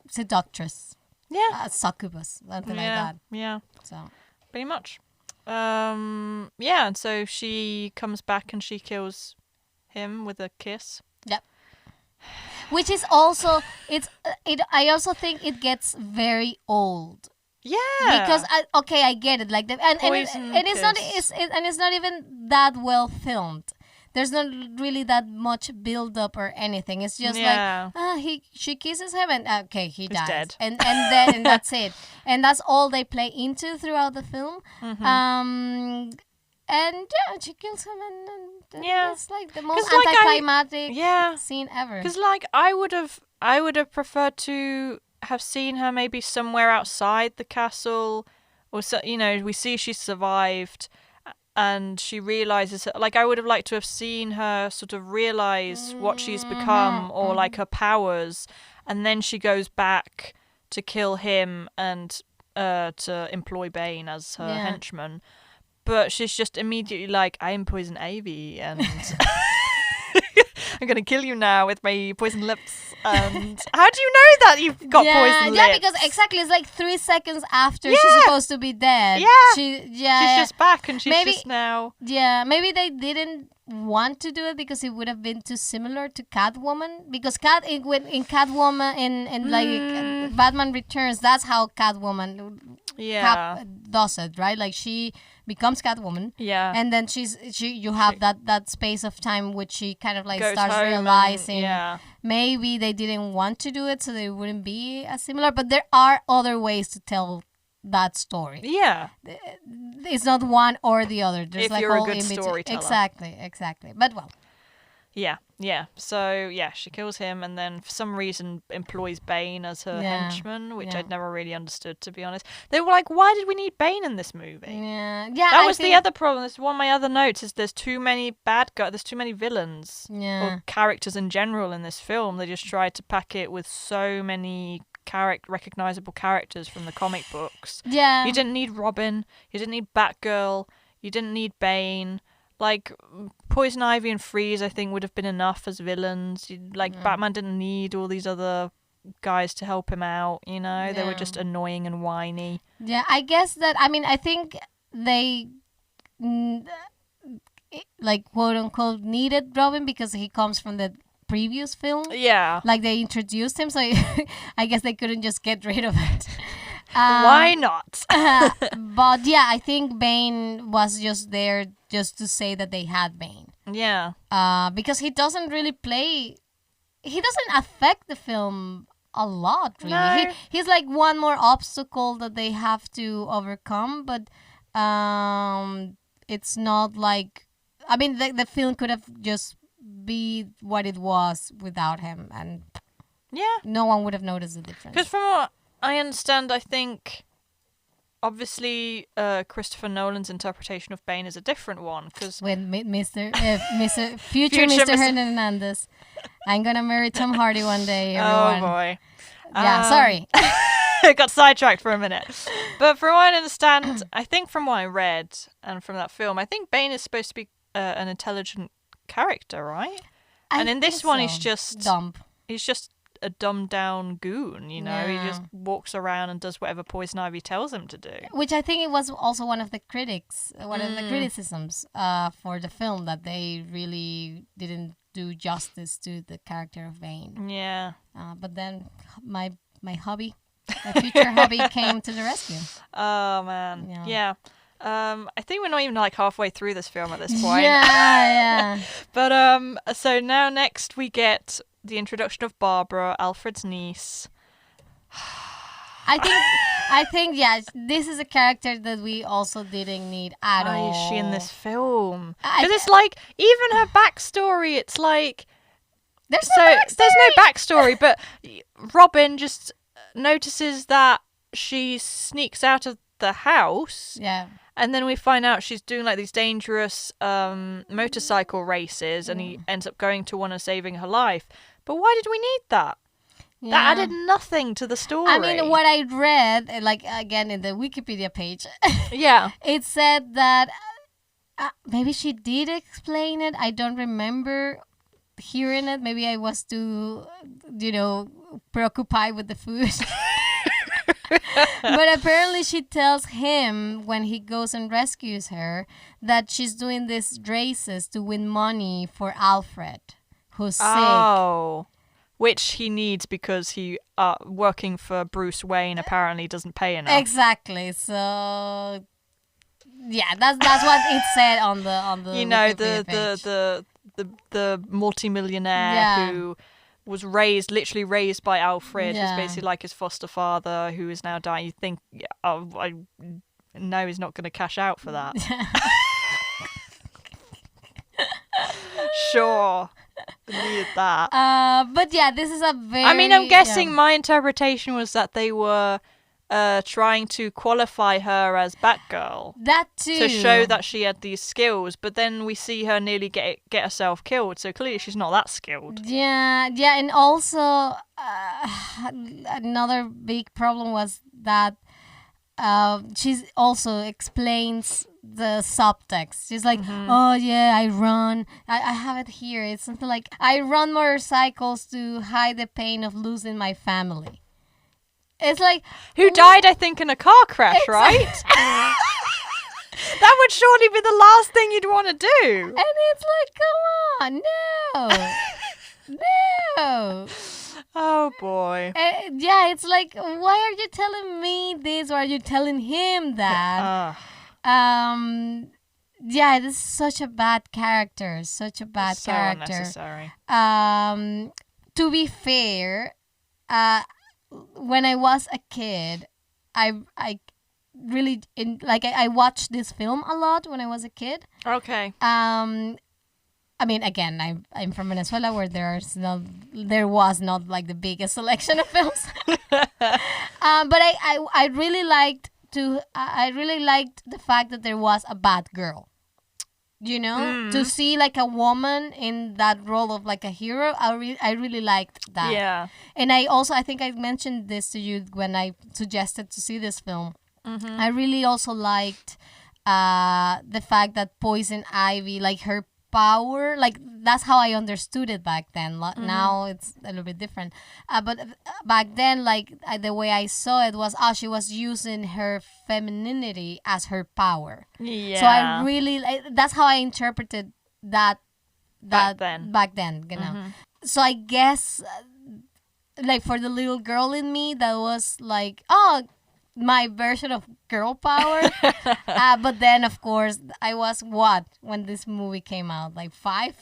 seductress. Yeah. A succubus, something like that. Yeah. So Pretty much. And so she comes back and she kills him with a kiss. Yep. Which is also I also think it gets very old. Yeah. Because I get it, like and it's not even that well filmed. There's not really that much build up or anything. It's just she kisses him and he dies. Dead. And that's it. And that's all they play into throughout the film. And she kills him and it's like the most anticlimactic scene ever. Because like I would have preferred to have seen her maybe somewhere outside the castle, or so, we see she survived. And she realizes, like, I would have liked to have seen her sort of realize what she's become or like her powers, and then she goes back to kill him and to employ Bane as her henchman. but she's just immediately like, I'm Poison Ivy, and I'm gonna kill you now with my poison lips. And how do you know that you've got poison lips? Yeah, because exactly, it's like 3 seconds after she's supposed to be dead. Yeah. She's just back, and she's just now. Yeah, maybe they didn't want to do it because it would have been too similar to Catwoman. Because in Catwoman in like Batman Returns, that's how Catwoman does it, right? Like she becomes Catwoman, and then you have that space of time which she kind of like goes starts home realizing. and, maybe they didn't want to do it so they wouldn't be as similar, but there are other ways to tell that story. Yeah, it's not one or the other. There's if like you're a whole good in-between. storyteller. Exactly. But well, yeah. So she kills him, and then for some reason employs Bane as her henchman, which I'd never really understood, to be honest. They were like, why did we need Bane in this movie? Yeah. That was the other problem. This is one of my other notes, is there's too many bad guys, there's too many villains or characters in general in this film. They just tried to pack it with so many recognizable characters from the comic books. Yeah. You didn't need Robin. You didn't need Batgirl. You didn't need Bane. Like, Poison Ivy and Freeze, I think, would have been enough as villains. Batman didn't need all these other guys to help him out, you know? They were just annoying and whiny. Yeah, I guess that, I think they, like, quote-unquote, needed Robin because he comes from the previous film. Yeah. Like, they introduced him, so I guess they couldn't just get rid of it. Why not? But yeah, I think Bane was just there just to say that they had Bane. Yeah. Because he doesn't really he doesn't affect the film a lot, really. No. He's like one more obstacle that they have to overcome, but it's not like, the film could have just be what it was without him, and no one would have noticed the difference. Because from what I understand, I think obviously Christopher Nolan's interpretation of Bane is a different one. Cause with future Mr. Hernandez, I'm gonna marry Tom Hardy one day. Everyone. Oh boy! Yeah, sorry. I got sidetracked for a minute. But from what I understand, I think from what I read and from that film, I think Bane is supposed to be an intelligent character, right? And in this one, he's just dumb. He's just a dumbed down goon, you know. He just walks around and does whatever Poison Ivy tells him to do. Which I think it was also one of the criticisms for the film, that they really didn't do justice to the character of Bane. Yeah. But then my hobby, my future hobby, came to the rescue. Oh man. Yeah. I think we're not even like halfway through this film at this point. Yeah. But so now next we get the introduction of Barbara, Alfred's niece. I think this is a character that we also didn't need at all. Why is she in this film? Because it's like, even her backstory, it's like, there's no backstory, but Robin just notices that she sneaks out of the house. Yeah. And then we find out she's doing like these dangerous motorcycle races, and he ends up going to one and saving her life. But why did we need that? Yeah. That added nothing to the story. I mean, what I read, like, again, in the Wikipedia page, it said that maybe she did explain it. I don't remember hearing it. Maybe I was too, preoccupied with the food. But apparently she tells him when he goes and rescues her that she's doing these races to win money for Alfred, who's sick. Oh, which he needs because he working for Bruce Wayne apparently doesn't pay enough. Exactly. So yeah, that's what it said on the Wikipedia page. the multimillionaire who was literally raised by Alfred, who's basically like his foster father, who is now dying. You think, I know he's not going to cash out for that. Sure, needed that. But yeah, this is a very. I mean, I'm guessing my interpretation was that they were trying to qualify her as Batgirl. That too. To show that she had these skills, but then we see her nearly get herself killed, so clearly she's not that skilled. Yeah, and also another big problem was that she also explains the subtext. She's like, oh yeah, I have it here. It's something like, I run motorcycles to hide the pain of losing my family. It's like, who died, I think, in a car crash, right? That would surely be the last thing you'd want to do. And it's like, come on, no. No. Oh boy. Yeah, it's like, why are you telling me this, or are you telling him that? Yeah, this is such a bad character. Such a bad so character. Unnecessary. To be fair, when I was a kid, I really I watched this film a lot when I was a kid. Okay. I mean, again, I'm from Venezuela, where there was not like the biggest selection of films. But I really liked the fact that there was a bad girl. You know, to see like a woman in that role of like a hero, I really liked that. Yeah. And I think I mentioned this to you when I suggested to see this film. I really also liked the fact that Poison Ivy, like her power, like that's how I understood it back then. Now it's a little bit different, but back then, like the way I saw it was, she was using her femininity as her power. Yeah. So I really that's how I interpreted that back then, you know. So I guess like for the little girl in me, that was like, my version of girl power. But then, of course, I was when this movie came out? Like 5?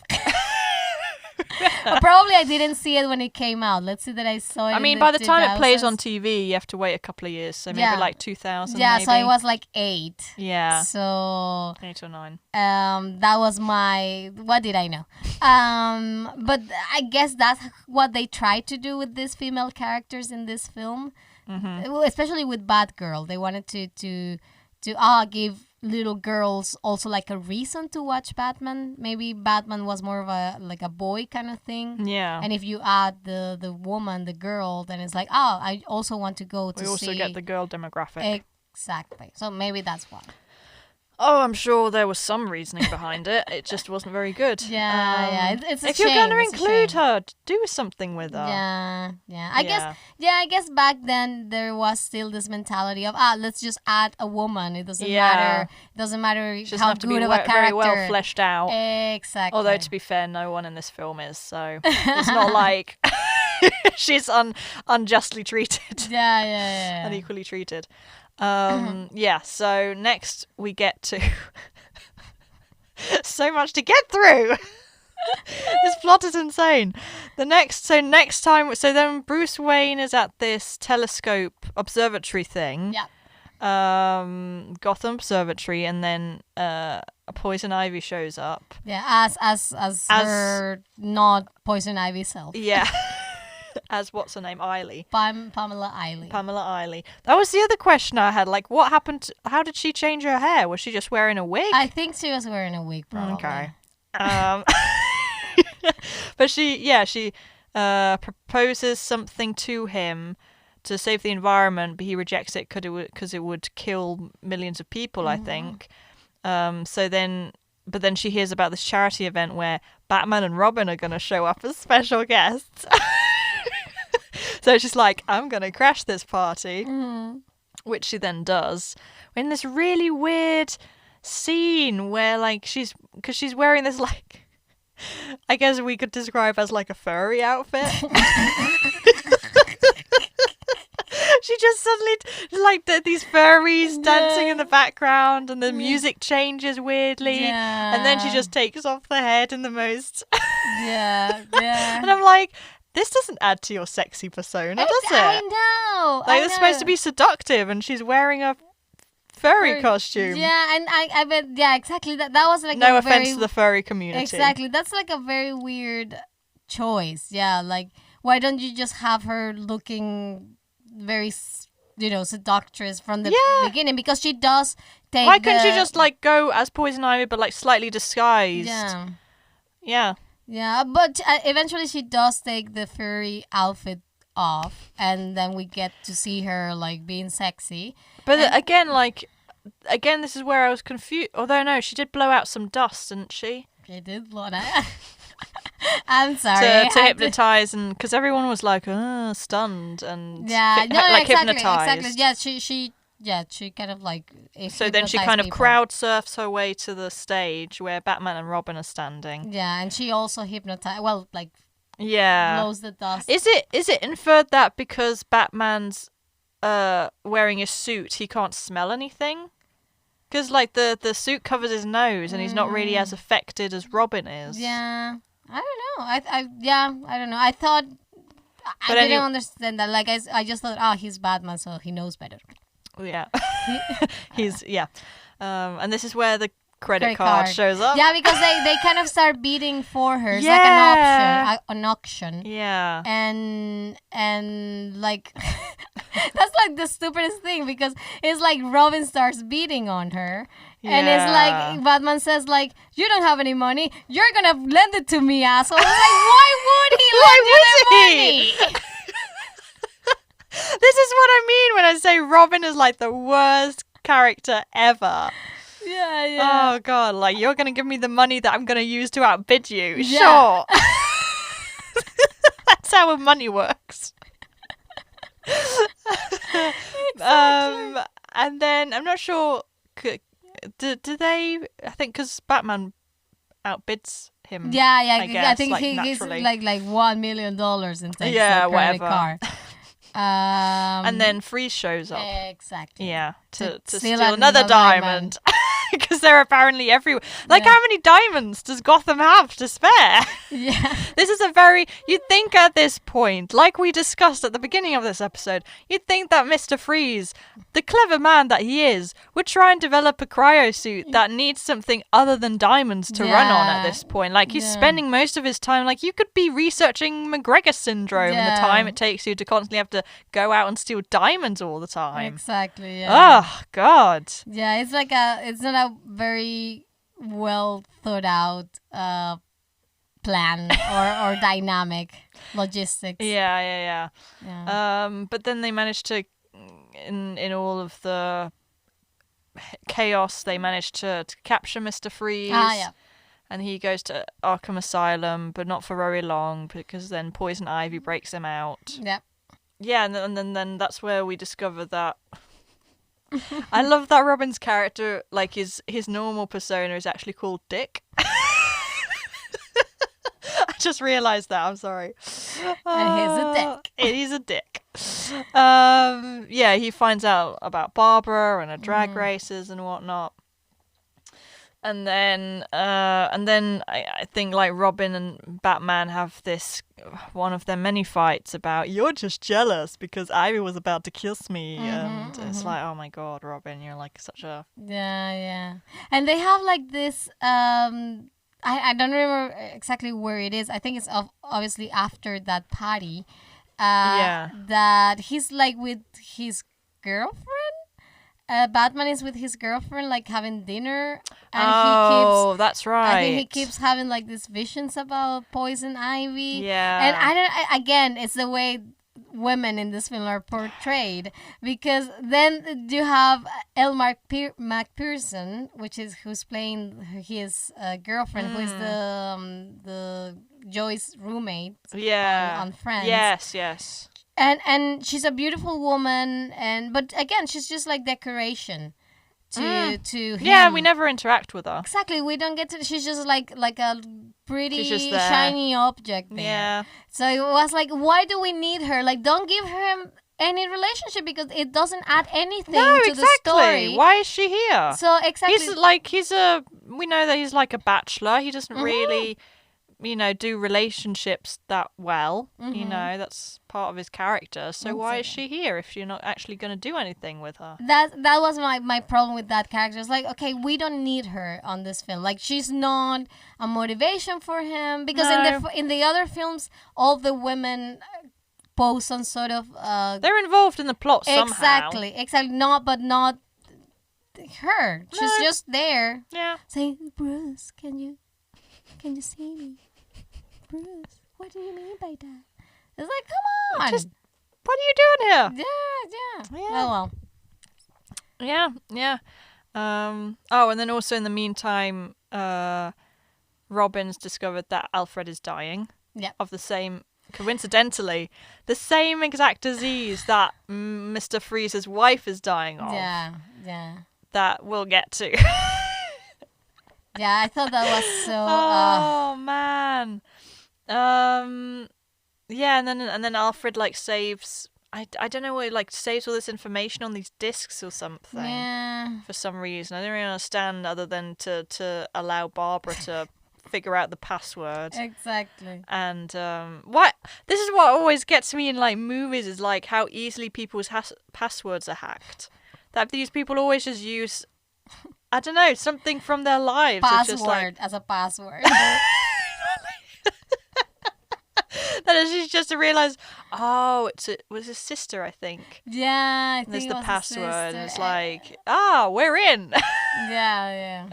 But probably I didn't see it when it came out. Let's see that I saw it. I mean, by the time it plays on TV, you have to wait a couple of years. So maybe like 2000. Yeah, maybe. so I was like 8. Yeah. So 8 or 9. That was what did I know? But I guess that's what they tried to do with these female characters in this film. Especially with Batgirl, they wanted to give little girls also like a reason to watch Batman. Maybe Batman was more of a boy kind of thing. Yeah. And if you add the woman, the girl, then it's like, I also want to go to see. We also get the girl demographic. Exactly. So maybe that's why. Oh, I'm sure there was some reasoning behind it. It just wasn't very good. Yeah. It's a if shame. you're going to include her, do something with her. Yeah. I guess back then there was still this mentality of let's just add a woman. It doesn't matter. It doesn't matter how good of a character. Very well fleshed out. Exactly. Although to be fair, no one in this film is, so it's not like she's unjustly treated. Yeah. Unequally treated. So next we get to so much to get through. This plot is insane. Next time, then Bruce Wayne is at this telescope observatory thing. Yeah. Gotham Observatory, and then a Poison Ivy shows up. Yeah, as her not Poison Ivy self. Yeah. As what's her name? Eiley. Pamela Eiley. Pamela Eiley. That was the other question I had. Like, what happened? How did she change her hair? Was she just wearing a wig? I think she was wearing a wig, probably. Okay. But she proposes something to him to save the environment, but he rejects it because it would kill millions of people, I think. But then she hears about this charity event where Batman and Robin are going to show up as special guests. So she's like, I'm going to crash this party, which she then does. In this really weird scene where, like, she's wearing this, like, I guess we could describe as like a furry outfit. She just suddenly, like, these furries dancing in the background, and the music changes weirdly, and then she just takes off the head in the most. Yeah. And I'm like, this doesn't add to your sexy persona, does it? I know. Like, it's supposed to be seductive, and she's wearing a furry costume. Yeah, and I bet, yeah, exactly. That was like no offense to the furry community. Exactly, that's like a very weird choice. Yeah, like, why don't you just have her looking very, seductress from the beginning? Because she does take. Why couldn't she just like go as Poison Ivy, but like slightly disguised? Yeah, but eventually she does take the furry outfit off, and then we get to see her like being sexy. But again, this is where I was confused. Although no, she did blow out some dust, didn't she? She did blow that. I'm sorry. To hypnotize, and because everyone was like, stunned and hypnotized. Exactly. Yeah, she kind of like. So then she kind of crowd surfs her way to the stage where Batman and Robin are standing. Yeah, and she also hypnotized. Well, like. Yeah. Blows the dust. Is it inferred that because Batman's wearing a suit, he can't smell anything? Because like the suit covers his nose, and he's not really as affected as Robin is. Yeah. I don't know. I don't know. I thought I didn't understand that. Like I just thought, he's Batman, so he knows better. Yeah, and this is where the credit card shows up. Yeah, because they kind of start bidding for her. It's like an auction. Yeah, and like that's like the stupidest thing, because it's like Robin starts bidding on her. Yeah. And it's like Batman says, like, you don't have any money, you're gonna lend it to me, asshole. It's like, why would he lend you the money? This is what I mean when I say Robin is like the worst character ever. Yeah. Oh god, like, you're gonna give me the money that I'm gonna use to outbid you. Yeah. Sure. That's how money works. Exactly. And then I'm not sure. Do they? I think because Batman outbids him. Yeah. I think like, he gives like $1 million and takes the credit card. And then Freeze shows up. Exactly. Yeah, to steal another diamond. Because they're apparently everywhere. Like, how many diamonds does Gotham have to spare? Yeah. This is you'd think at this point, like we discussed at the beginning of this episode, you'd think that Mr. Freeze, the clever man that he is, would try and develop a cryo suit that needs something other than diamonds to run on at this point. Like, he's spending most of his time, like, you could be researching McGregor syndrome in the time it takes you to constantly have to go out and steal diamonds all the time. Exactly, yeah. Oh, God. Yeah, it's like it's not a very well thought out plan or dynamic logistics. Yeah. But then they managed to, in all of the chaos, they managed to capture Mr. Freeze. And he goes to Arkham Asylum, but not for very long, because then Poison Ivy breaks him out. Yep. Yeah, and then that's where we discover that. I love that Robin's character, like his normal persona, is actually called Dick. I just realised that. I'm sorry. And he's a dick. He's a dick. He finds out about Barbara and her drag races and whatnot. And then I think like Robin and Batman have this one of their many fights about, you're just jealous because Ivy was about to kiss me, and it's like, oh my god, Robin, you're like such a and they have like this I don't remember exactly where it is. I think it's obviously after that party that he's like with his girlfriend. Batman is with his girlfriend, like having dinner, and that's right. I think he keeps having like these visions about Poison Ivy. Yeah, and again, it's the way women in this film are portrayed, because then you have McPherson, who's playing his girlfriend, who is the Joy's roommate. On Friends. Yes. And she's a beautiful woman, but again, she's just like decoration to him. Yeah, we never interact with her. Exactly, we don't get to. She's just like a pretty shiny object there. Yeah. So it was like, why do we need her? Like, don't give her any relationship, because it doesn't add anything to the story. Why is she here? So exactly, we know that he's like a bachelor. He doesn't really, do relationships that well. That's part of his character. So why is she here if you're not actually going to do anything with her? That was my problem with that character. It's like, okay, we don't need her on this film. Like, she's not a motivation for him, because in the other films, all the women pose some sort of they're involved in the plot somehow. Exactly. Not her. She's just there. Yeah. Saying, Bruce, can you see me? Bruce, what do you mean by that? It's like, come on. what are you doing here? Yeah. Oh well. Yeah. Oh, and then also in the meantime, Robin's discovered that Alfred is dying. Yeah. Of the same, coincidentally, the same exact disease that Mr. Freeze's wife is dying of. Yeah. That we'll get to. Yeah, I thought that was so. Oh man. Yeah, and then Alfred like saves. I don't know what, like, saves all this information on these discs or something. Yeah. For some reason, I don't really understand, other than to allow Barbara to figure out the password. Exactly. And what this is what always gets me in like movies is like how easily people's passwords are hacked. That these people always just use, I don't know, something from their lives. Password It's just like, as a password. that is just to realise, oh, it was his sister, I think. Yeah, I And there's think the it was password. his And it's sister. like, we're in. Yeah.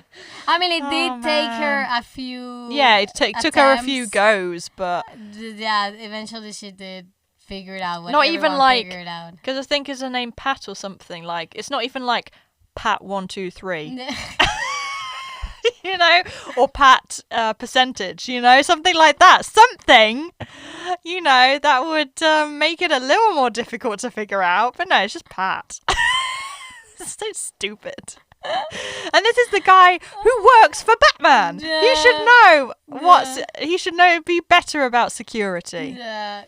I mean, it did take her a few. Yeah, it took her a few attempts. goes, but Yeah, eventually she did figure it out. When not even everyone like, figured it out. because I think is her name Pat or something. Like, it's not even like Pat 123. You know, or Pat percentage, you know, something like that. Something, you know, that would make it a little more difficult to figure out. But no, it's just Pat. It's so stupid. And this is the guy who works for Batman. Yeah. He should know he should know, be better about security. Yeah.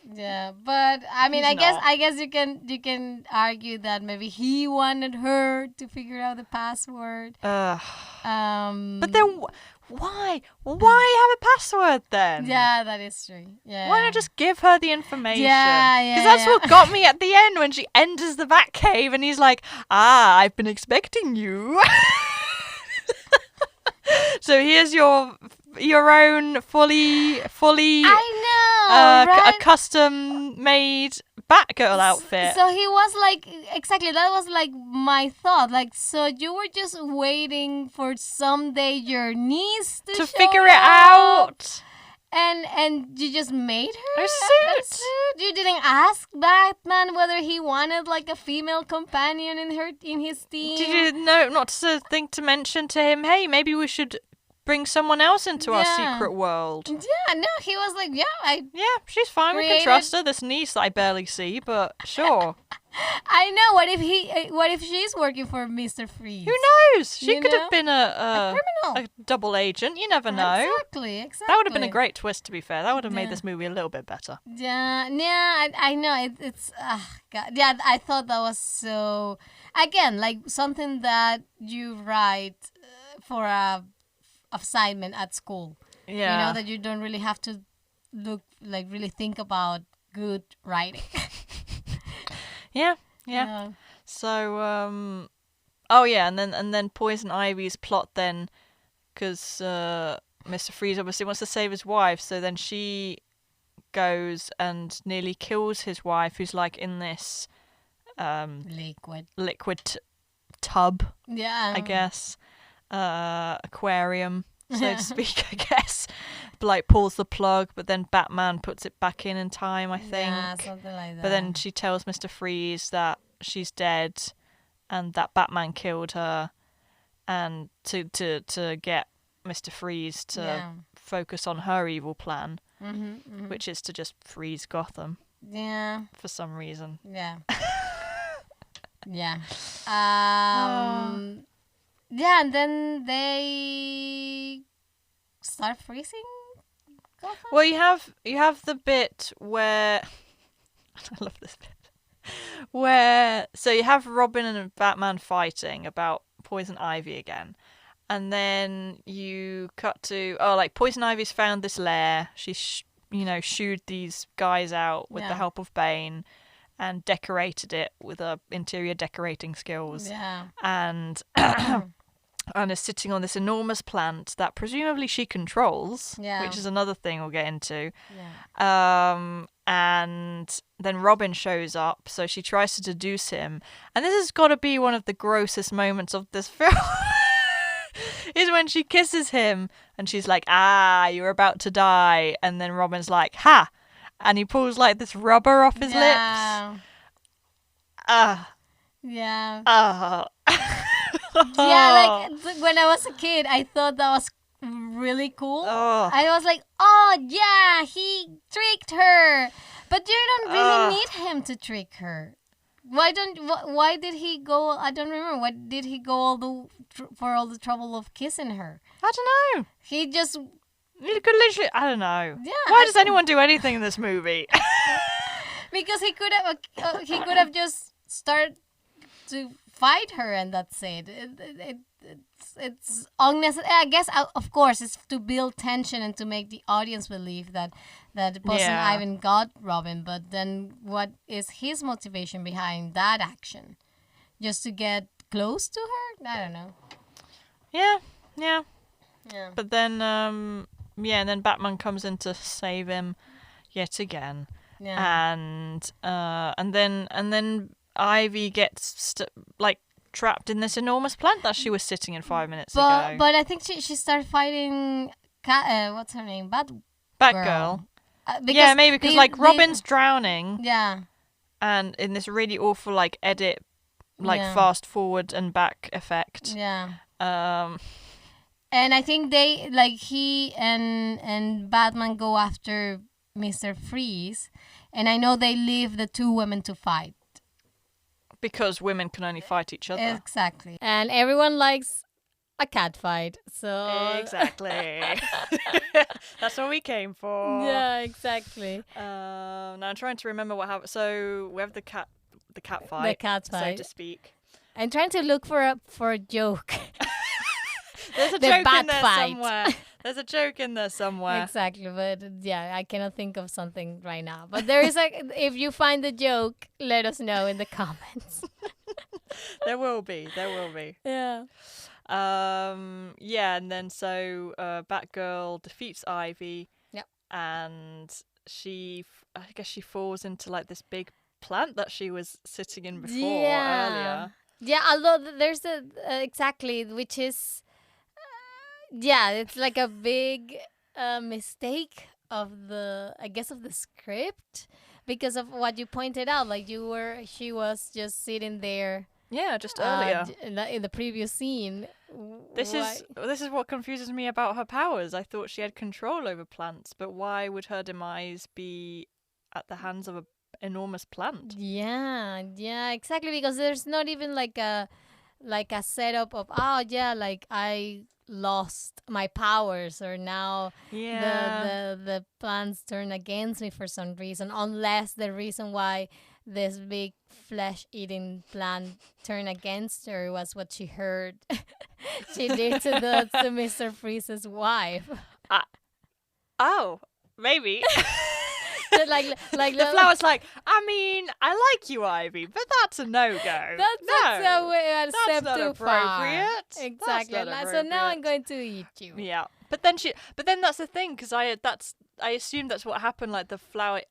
But I mean, He's I guess you can argue that maybe he wanted her to figure out the password. Ugh. But then why have a password then? Yeah, that is true. Yeah. Why not just give her the information? Yeah. Because that's what got me at the end when she enters the Batcave and he's like, I've been expecting you. So here's your own fully I know, right? a custom made Batgirl outfit. So he was like, exactly, that was like my thought. Like, so you were just waiting for someday your niece to show figure it up, out. And you just made her A a suit. You didn't ask Batman whether he wanted like a female companion in his team. Did you know not to think to mention to him, hey, maybe we should bring someone else into our secret world? Yeah, no, he was like, Yeah, she's fine. We can trust her. This niece that I barely see, but sure. I know. What if she's working for Mr. Freeze? Who knows? She could have been a criminal. a double agent. You never know. Exactly. That would have been a great twist, to be fair. That would have made this movie a little bit better. Yeah, I know. It's God. Yeah, I thought that was so, again, like something that you write for a assignment at school. Yeah. You know, that you don't really have to really think about good writing. Yeah. So, oh yeah, and then Poison Ivy's plot then, because Mr. Freeze obviously wants to save his wife, so then she goes and nearly kills his wife, who's like in this liquid tub. Yeah. I guess aquarium, so to speak. I guess. Like pulls the plug, but then Batman puts it back in time, I think. Yeah, something like that. But then she tells Mr. Freeze that she's dead and that Batman killed her, and to get Mr. Freeze to focus on her evil plan, which is to just freeze Gotham. Yeah. For some reason. Yeah. Yeah. Yeah, and then they start freezing Gotham? Well, you have the bit where I love this bit. Where so you have Robin and Batman fighting about Poison Ivy again. And then you cut to like Poison Ivy's found this lair. She's shooed these guys out with the help of Bane and decorated it with her interior decorating skills. Yeah. And and is sitting on this enormous plant that presumably she controls, which is another thing we'll get into. Yeah. And then Robin shows up, so she tries to deduce him. And this has got to be one of the grossest moments of this film. Is when she kisses him and she's like, you're about to die. And then Robin's like, ha! And he pulls like this rubber off his lips. Yeah. Ah. Yeah, like when I was a kid, I thought that was really cool. Oh. I was like, oh yeah, he tricked her. But you don't really Ugh. need him to trick her. Why did he go? I don't remember. Why did he go for all the trouble of kissing her? I don't know. He just You could literally. I don't know. Yeah, Why does anyone do anything in this movie? because he could have just started to fight her and that's it. It's unnecessary. I guess of course it's to build tension and to make the audience believe that Boston Yeah. Ivan got Robin. But then what is his motivation behind that action? Just to get close to her? I don't know. Yeah. Yeah. But then, and then Batman comes in to save him yet again, Yeah. and then Ivy gets trapped in this enormous plant that she was sitting in 5 minutes ago. But I think she started fighting. What's her name? Batgirl. Because Yeah, maybe because they- Robin's drowning, Yeah. and in this really awful edit, Yeah. fast forward and back effect. Yeah. Um, And I think he and Batman go after Mr. Freeze, and I know they leave the two women to fight. because women can only fight each other. Exactly. And everyone likes a cat fight, so Exactly. That's what we came for. Yeah, exactly. Now I'm trying to remember what happened. So we have the cat fight, The cat so fight. to speak. I'm trying to look for a joke. There's a The joke bat in there fight. somewhere. There's a joke in there somewhere. Exactly, but yeah, I cannot think of something right now. But there is if you find the joke, let us know in the comments. There will be. Yeah. Yeah, and then so Batgirl defeats Ivy. Yep. And I guess she falls into this big plant that she was sitting in before earlier. Yeah, although there's exactly, which is, it's like a big mistake of I guess of the script, because of what you pointed out. She was just sitting there. Yeah, just earlier. In the previous scene. This is what confuses me about her powers. I thought she had control over plants, but why would her demise be at the hands of an enormous plant? Yeah, exactly, because there's not even a setup of I lost my powers, or now the plants turn against me for some reason, unless the reason why this big flesh-eating plant turned against her was what she heard she did to Mr. Freeze's wife. Oh, maybe. So The flower's I mean, I like you, Ivy, but that's a no-go. That's a step not too far. appropriate. Exactly. That's not So now I'm appropriate. going to eat you. Yeah, but then that's the thing, because I assumed that's what happened. The flower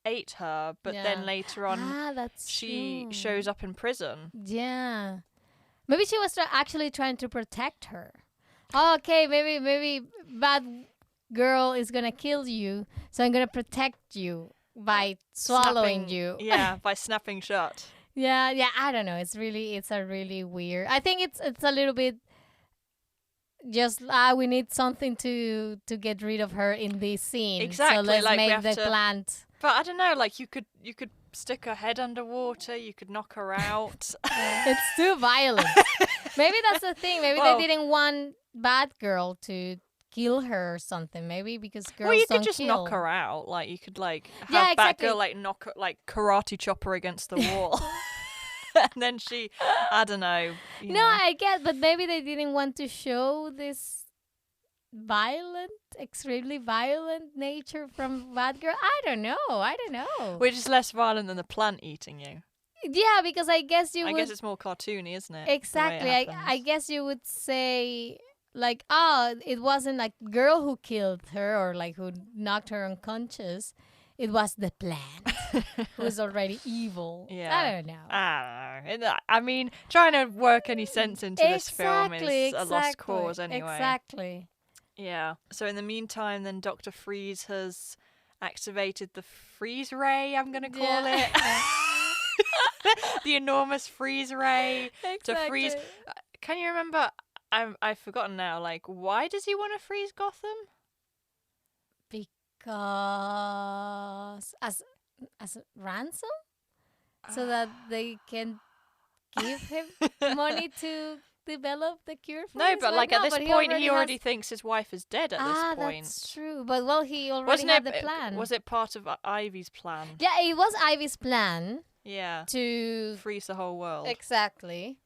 ate her, but then later on, that's she true. shows up in prison. Yeah. Maybe she was actually trying to protect her. Oh, okay, maybe bad girl is gonna kill you, so I'm gonna protect you by swallowing you. Yeah, by snapping shut. Yeah. I don't know. It's a really weird. I think it's a little bit. Just we need something to get rid of her in this scene. Exactly, So let's we make have the to- plant. But I don't know. You could stick her head underwater. You could knock her out. It's too violent. Maybe that's the thing. Maybe Well- they didn't want Batgirl to kill her or something. Maybe because girls Well, you don't could just kill. knock her out. You could have Yeah, exactly. Batgirl knock her, karate chop her against the wall, and then she, I don't know. No, I get, but maybe they didn't want to show this extremely violent nature from Batgirl. I don't know. Which is less violent than the plant eating you. Yeah, because I guess you I would. guess it's more cartoony, isn't it? the way it Exactly. happens? I guess you would say it wasn't girl who killed her or who knocked her unconscious. It was the plant who was already evil. Yeah. I don't know. I don't know. I mean, trying to work any sense into this film is a lost cause anyway. Exactly. Yeah. So in the meantime, then Dr. Freeze has activated the freeze ray, I'm going to call it. the enormous freeze ray to freeze. Exactly. Can you remember? I've forgotten now. Like, why does he want to freeze Gotham? Because as a ransom, so that they can give him money to develop the cure for No, his but wife? like at No, this but point, he has- already thinks his wife is dead. At this point, that's true. But well, he already wasn't had it? the plan. Was it part of Ivy's plan? Yeah, it was Ivy's plan Yeah, to freeze the whole world. exactly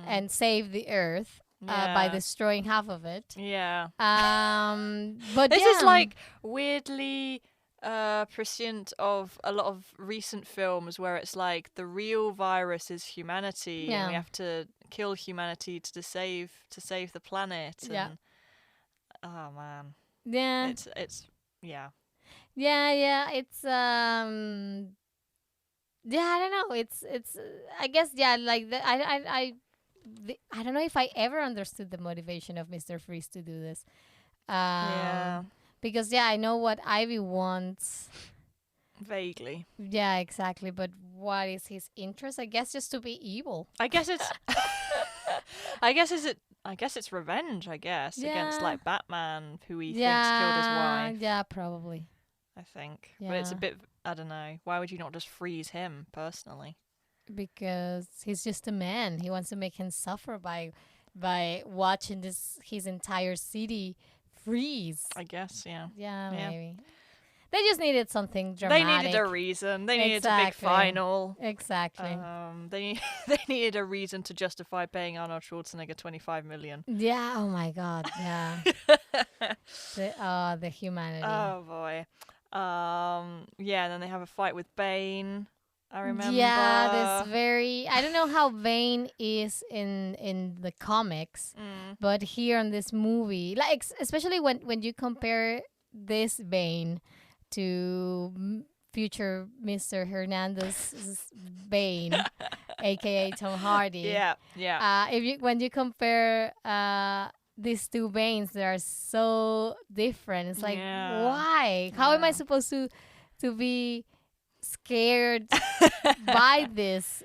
and save the Earth by Yeah. destroying half of it. Yeah. But This yeah. is like weirdly prescient of a lot of recent films where it's like the real virus is humanity and we Yeah. have to kill humanity to save the planet. And, Yeah. oh man. Yeah. It's yeah. Yeah, it's yeah, I don't know. It's I guess yeah, like I don't know if I ever understood the motivation of Mr. Freeze to do this. Yeah. Because yeah, I know what Ivy wants. Vaguely. Yeah, exactly, but what is his interest? I guess just to be evil. I guess it's I guess it's revenge, I guess, against Yeah. like Batman who he thinks killed his wife. Yeah, probably. I think. But it's a Yeah. bit I don't know. Why would you not just freeze him personally? Because he's just a man. He wants to make him suffer by watching his entire city freeze. I guess, yeah. Yeah, Yeah. maybe. They just needed something dramatic. They needed a reason. They needed a big Exactly. final. Exactly. They needed a reason to justify paying Arnold Schwarzenegger 25 million. Yeah. Oh my God. Yeah. the humanity. Oh boy. Yeah, and then they have a fight with Bane. I remember. Yeah, this very. I don't know how Vane is in the comics, but here in this movie, like especially when you compare this Bane to future Mr. Hernandez's Bane, aka Tom Hardy. Yeah, yeah. When you compare these two Banes, they are so different. It's like, Yeah. why? How am I Yeah. supposed to be scared by this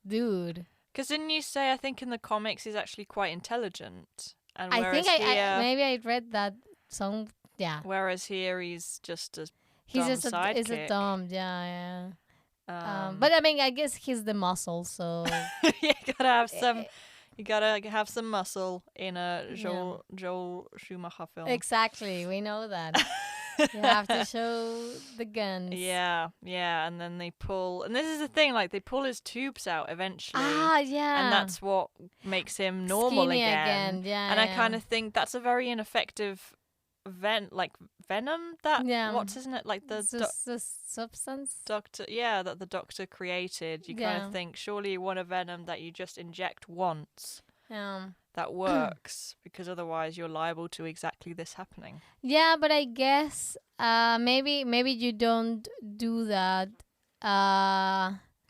dude? Because didn't you say, I think in the comics he's actually quite intelligent? And I whereas think here, I maybe I read that some. Yeah, whereas here he's just a he's dumb just is a sidekick. dumb. Yeah. Um, But I mean, I guess he's the muscle, so you gotta have some. You gotta have some muscle in a Joel Schumacher film. exactly. We know that. You have to show the guns. Yeah, and then they pull, and this is the thing, like they pull his tubes out eventually, Yeah. and that's what makes him normal Skinny again. Yeah. And I kind of think that's a very ineffective venom that what's isn't it like the the substance. doctor that the doctor created. You kind of think surely you want a venom that you just inject once that works, because otherwise you're liable to exactly this happening. Yeah, but I guess maybe you don't do that.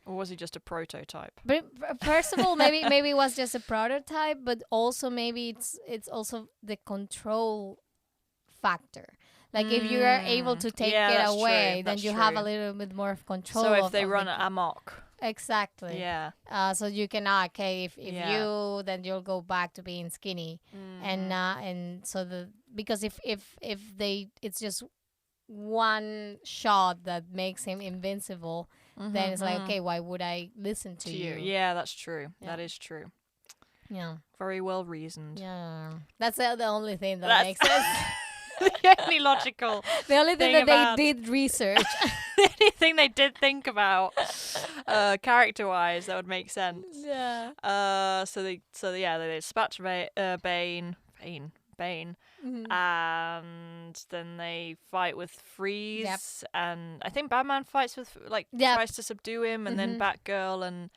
Or was he just a prototype? But first of all, maybe it was just a prototype, but also maybe it's also the control factor. Like if you are able to take it that's away, true, then that's you have a true. little bit more of control. So if of they run the, amok. exactly. Yeah. So you can if you then you'll go back to being skinny, and so because if they it's just one shot that makes him invincible, then it's like, okay, why would I listen to you? Yeah, that's true. Yeah. That is true. Yeah. Very well reasoned. Yeah. That's the only thing that That's- makes sense. The only logical. The only thing thing that about- they did research. Anything they did think about, character-wise, that would make sense. Yeah. So they dispatch Bane, and then they fight with Freeze, and I think Batman fights with tries to subdue him, and then Batgirl and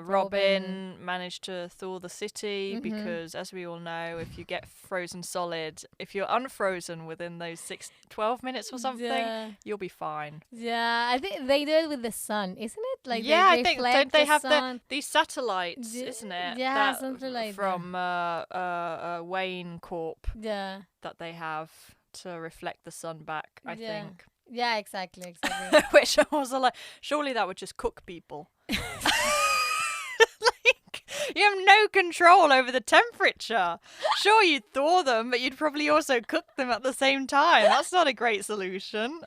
Robin managed to thaw the city, because as we all know, if you get frozen solid, if you're unfrozen within those 12 minutes or something, you'll be fine. Yeah, I think they do it with the sun, isn't it? Like Yeah, they I think reflect don't they the have sun. these satellites, isn't it? Yeah, that, something like from Wayne Corp Yeah. that they have to reflect the sun back. I think. Yeah, exactly, exactly. Which I was like, surely that would just cook people. Like, you have no control over the temperature. Sure, you'd thaw them, but you'd probably also cook them at the same time. That's not a great solution.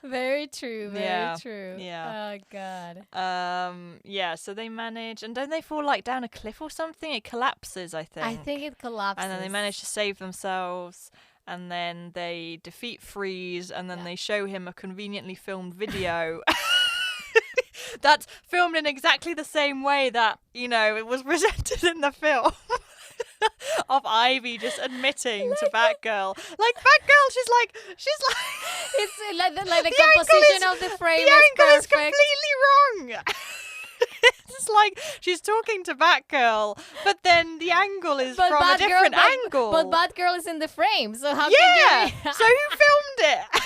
Very true, very Yeah, true. yeah. Oh god. Yeah, so they manage, and don't they fall like down a cliff or something? It collapses, I think. I think it collapses. And then they manage to save themselves, and then they defeat Freeze, and then Yeah. they show him a conveniently filmed video. That's filmed in exactly the same way that, you know, it was presented in the film. Of Ivy just admitting to Batgirl. Like, Batgirl, she's like... It's like the angle composition is- of the frame the is angle is perfect. completely wrong. It's like she's talking to Batgirl, but then the angle is from a different angle. But Batgirl is in the frame, so how Yeah, can you... so who filmed it?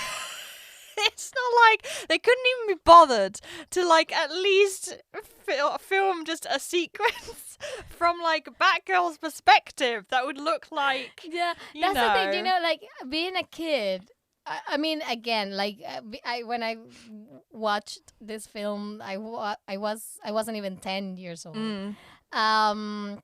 It's not like they couldn't even be bothered to like at least film just a sequence from like Batgirl's perspective that would look like Yeah, you that's the thing. know. You know, like being a kid. I mean, again, like when I watched this film, I wasn't even 10 years old. Um,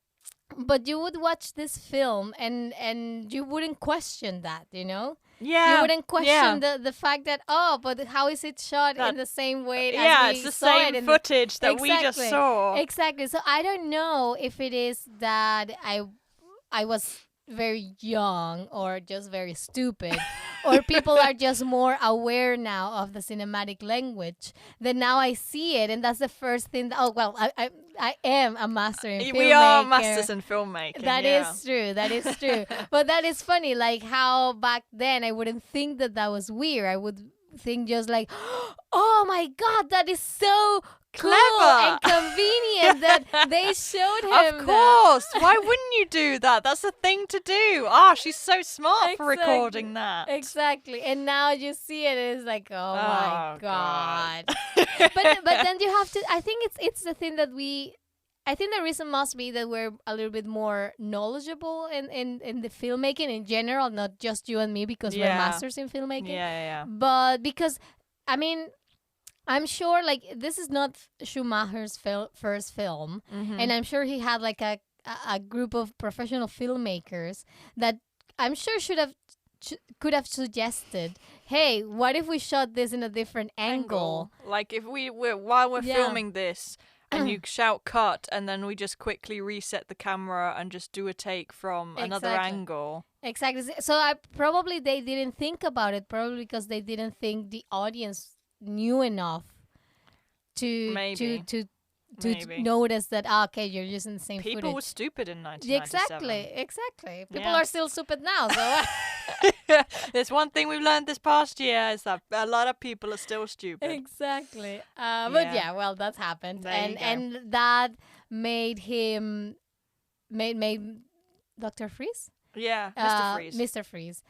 but you would watch this film and you wouldn't question that, you know. Yeah, You wouldn't question yeah. the fact that, oh, but how is it shot That- in the same way Yeah, as we it's the saw it same in footage that we just Exactly. saw. Exactly. So I don't know if it is that I was very young or just very stupid or people are just more aware now of the cinematic language that now I see it and that's the first thing that, oh well I am a master in filmmaking. We are masters in filmmaking. That yeah. is true. That is true. But that is funny. Like how back then I wouldn't think that was weird. I would think just like, oh my god, that is so cool Clever. and convenient that they showed him. Of course. Why wouldn't you do that? That's the thing to do. Ah, she's so smart for Exactly. recording that. Exactly. And now you see it, it's like, oh my God. god. but then you have to. I think it's the thing that we. I think the reason must be that we're a little bit more knowledgeable in the filmmaking in general, not just you and me because we're Yeah. masters in filmmaking. Yeah. But because, I mean, I'm sure like this is not Schumacher's first film, and I'm sure he had like a group of professional filmmakers that I'm sure could have suggested, hey, what if we shot this in a different angle? Like if while we're Yeah. filming this and you shout cut and then we just quickly reset the camera and just do a take from another Exactly. angle. Exactly. So probably they didn't think about it, probably because they didn't think the audience knew enough to Maybe. to Maybe. notice that okay, you're using the same People footage. were stupid in Yeah, 1997. exactly. People Yeah. are still stupid now, so There's one thing we've learned this past year is that a lot of people are still stupid. exactly. But Yeah. yeah, well, that's happened, There you go. and that made him made Dr. Freeze. Yeah, Mr. Freeze. Mr. Freeze,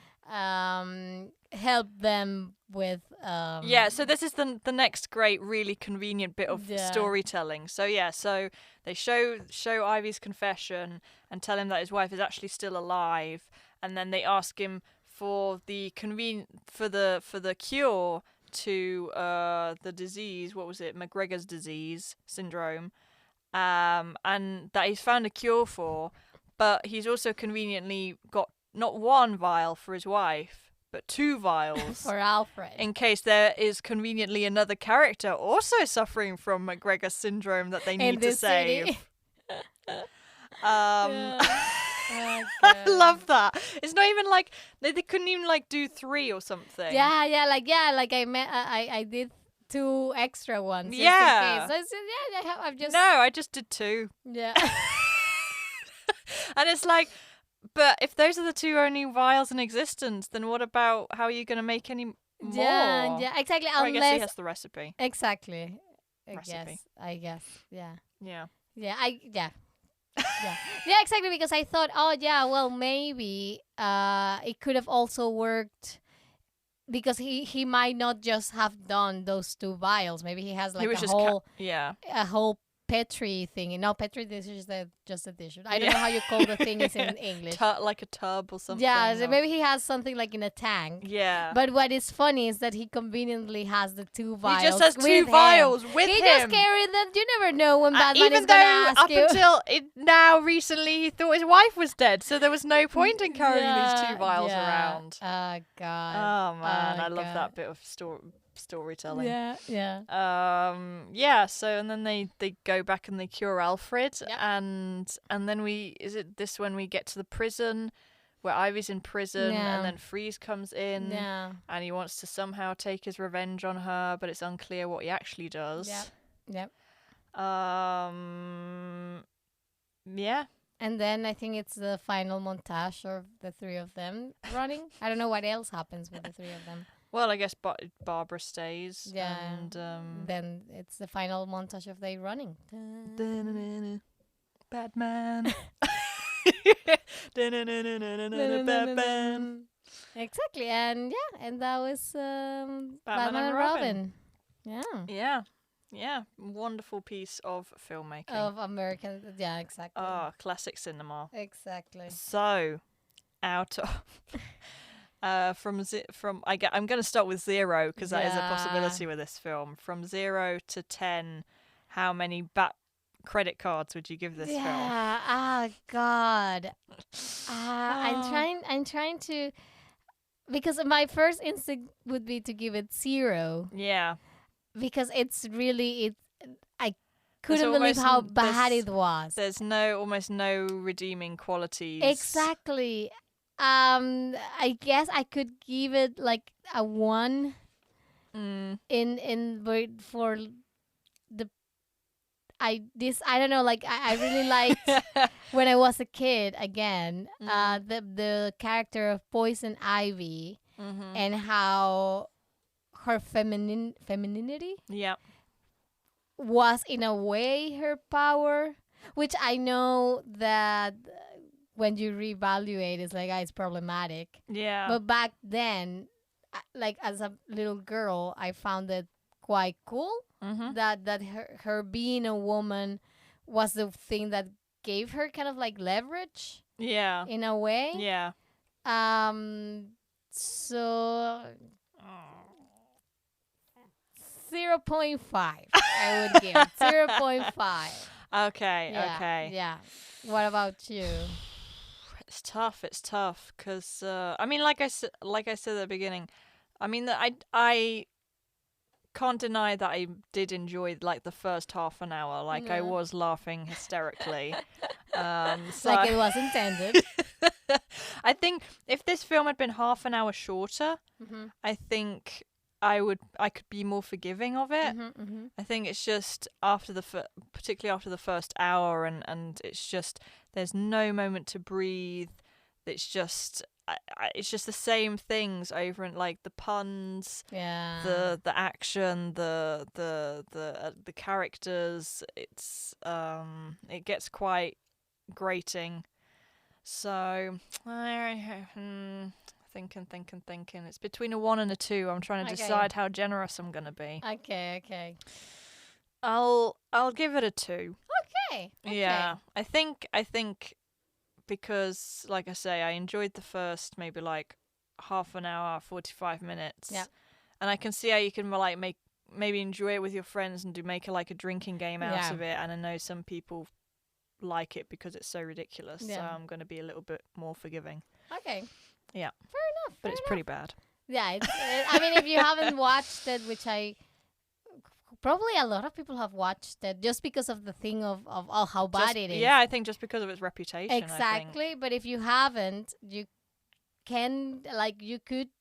help them with. Yeah, so this is the next great, really convenient bit of Yeah. storytelling. So yeah, so they show Ivy's confession and tell him that his wife is actually still alive, and then they ask him for the for the cure to the disease. What was it? McGregor's disease syndrome, and that he's found a cure for, but he's also conveniently got not one vial for his wife, but 2 vials. for Alfred. In case there is conveniently another character also suffering from McGregor syndrome that they In need to this city. save. Oh, I God. love that. It's not even like they couldn't even like do 3 or something. Like I did 2 extra ones. just in Yeah. case. So it's, I've just. No, I just did 2. Yeah. And it's like, but if those are the 2 only vials in existence, then what about how are you going to make any more? Yeah, exactly. Or I guess he Unless has the recipe. exactly. Recipe. I guess. Yeah. Yeah. Yeah, exactly, because I thought, oh yeah, well maybe it could have also worked because he might not just have done those 2 vials. Maybe he has like He was a just whole yeah. a whole Petri thing. No, Petri dish is just a dish. I don't know how you call the thing is in English. Like a tub or something. Yeah, so maybe he has something like in a tank. Yeah. But what is funny is that he conveniently has the 2 vials. He just has 2 with vials him. with he him. He just carried them. You never know when Batman even is going to though ask up you. until now recently he thought his wife was dead, so there was no point in carrying these 2 vials around. Oh God. Oh man, Oh, I love God. that bit of storytelling. Yeah. Yeah, so and then they go back and they cure Alfred. Yep. And then is it this when we get to the prison where Ivy's in prison and then Freeze comes in and he wants to somehow take his revenge on her, but it's unclear what he actually does. Yep. Yeah. And then I think it's the final montage of the 3 of them running. I don't know what else happens with the 3 of them. Well, I guess Barbara stays. Yeah. And then it's the final montage of they running. Batman. Batman. Exactly. And that was Batman and Robin. Yeah. Yeah. Wonderful piece of filmmaking. Of American. Yeah, exactly. Oh, classic cinema. Exactly. So, out of I'm going to start with 0 because that is a possibility with this film. From 0 to 10, how many credit cards would you give this film? Oh God. I'm trying to, because my first instinct would be to give it 0. Yeah. Because it's really I couldn't believe how bad it was. There's almost no redeeming qualities. Exactly. I guess I could give it like a 1. For the I don't know, like I really liked when I was a kid again, the character of Poison Ivy and how her femininity was in a way her power, which I know that when you reevaluate it's like it's problematic. Yeah. But back then, like as a little girl, I found it quite cool that her being a woman was the thing that gave her kind of like leverage. Yeah. In a way. Yeah. So 0.5 I would give 0.5. Okay. Yeah. What about you? It's tough because I mean, like I said at the beginning, I mean that I can't deny that I did enjoy like the first half an hour. Like I was laughing hysterically. Like it was intended. I think if this film had been half an hour shorter, I think I could be more forgiving of it. I think it's just particularly after the first hour, and it's just there's no moment to breathe. It's just the same things over and like the puns, the action, the characters. It's it gets quite grating. So thinking. It's between a 1 and a 2. I'm trying to decide how generous I'm gonna be. Okay. I'll give it a 2. Okay. Yeah. I think because like I say, I enjoyed the first maybe like half an hour, 45 minutes. Yeah. And I can see how you can like maybe enjoy it with your friends and make a drinking game out of it. And I know some people like it because it's so ridiculous. So I'm going to be a little bit more forgiving. Okay. Yeah. Fair enough. But it's pretty bad. Yeah. I mean, if you haven't watched it, which probably a lot of people have watched it just because of the thing of how bad it is. Yeah, I think just because of its reputation. Exactly. But if you haven't, you could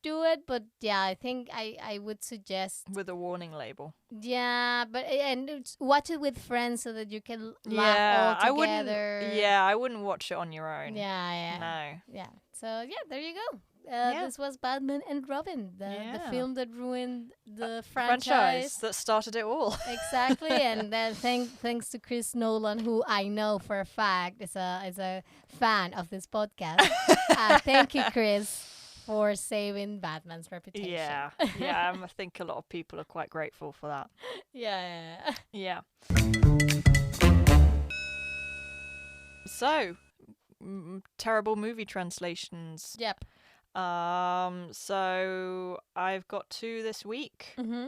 do it, but I think I would suggest with a warning label. Yeah, but and watch it with friends so that you can laugh all together. I wouldn't watch it on your own. Yeah. No. Yeah. So there you go. This was Batman and Robin, the film that ruined the franchise that started it all. Exactly, and then thanks to Chris Nolan, who I know for a fact is a fan of this podcast. Thank you, Chris, for saving Batman's reputation. Yeah. I think a lot of people are quite grateful for that. Yeah. Yeah. So, terrible movie translations. Yep. So I've got 2 this week. Mm-hmm.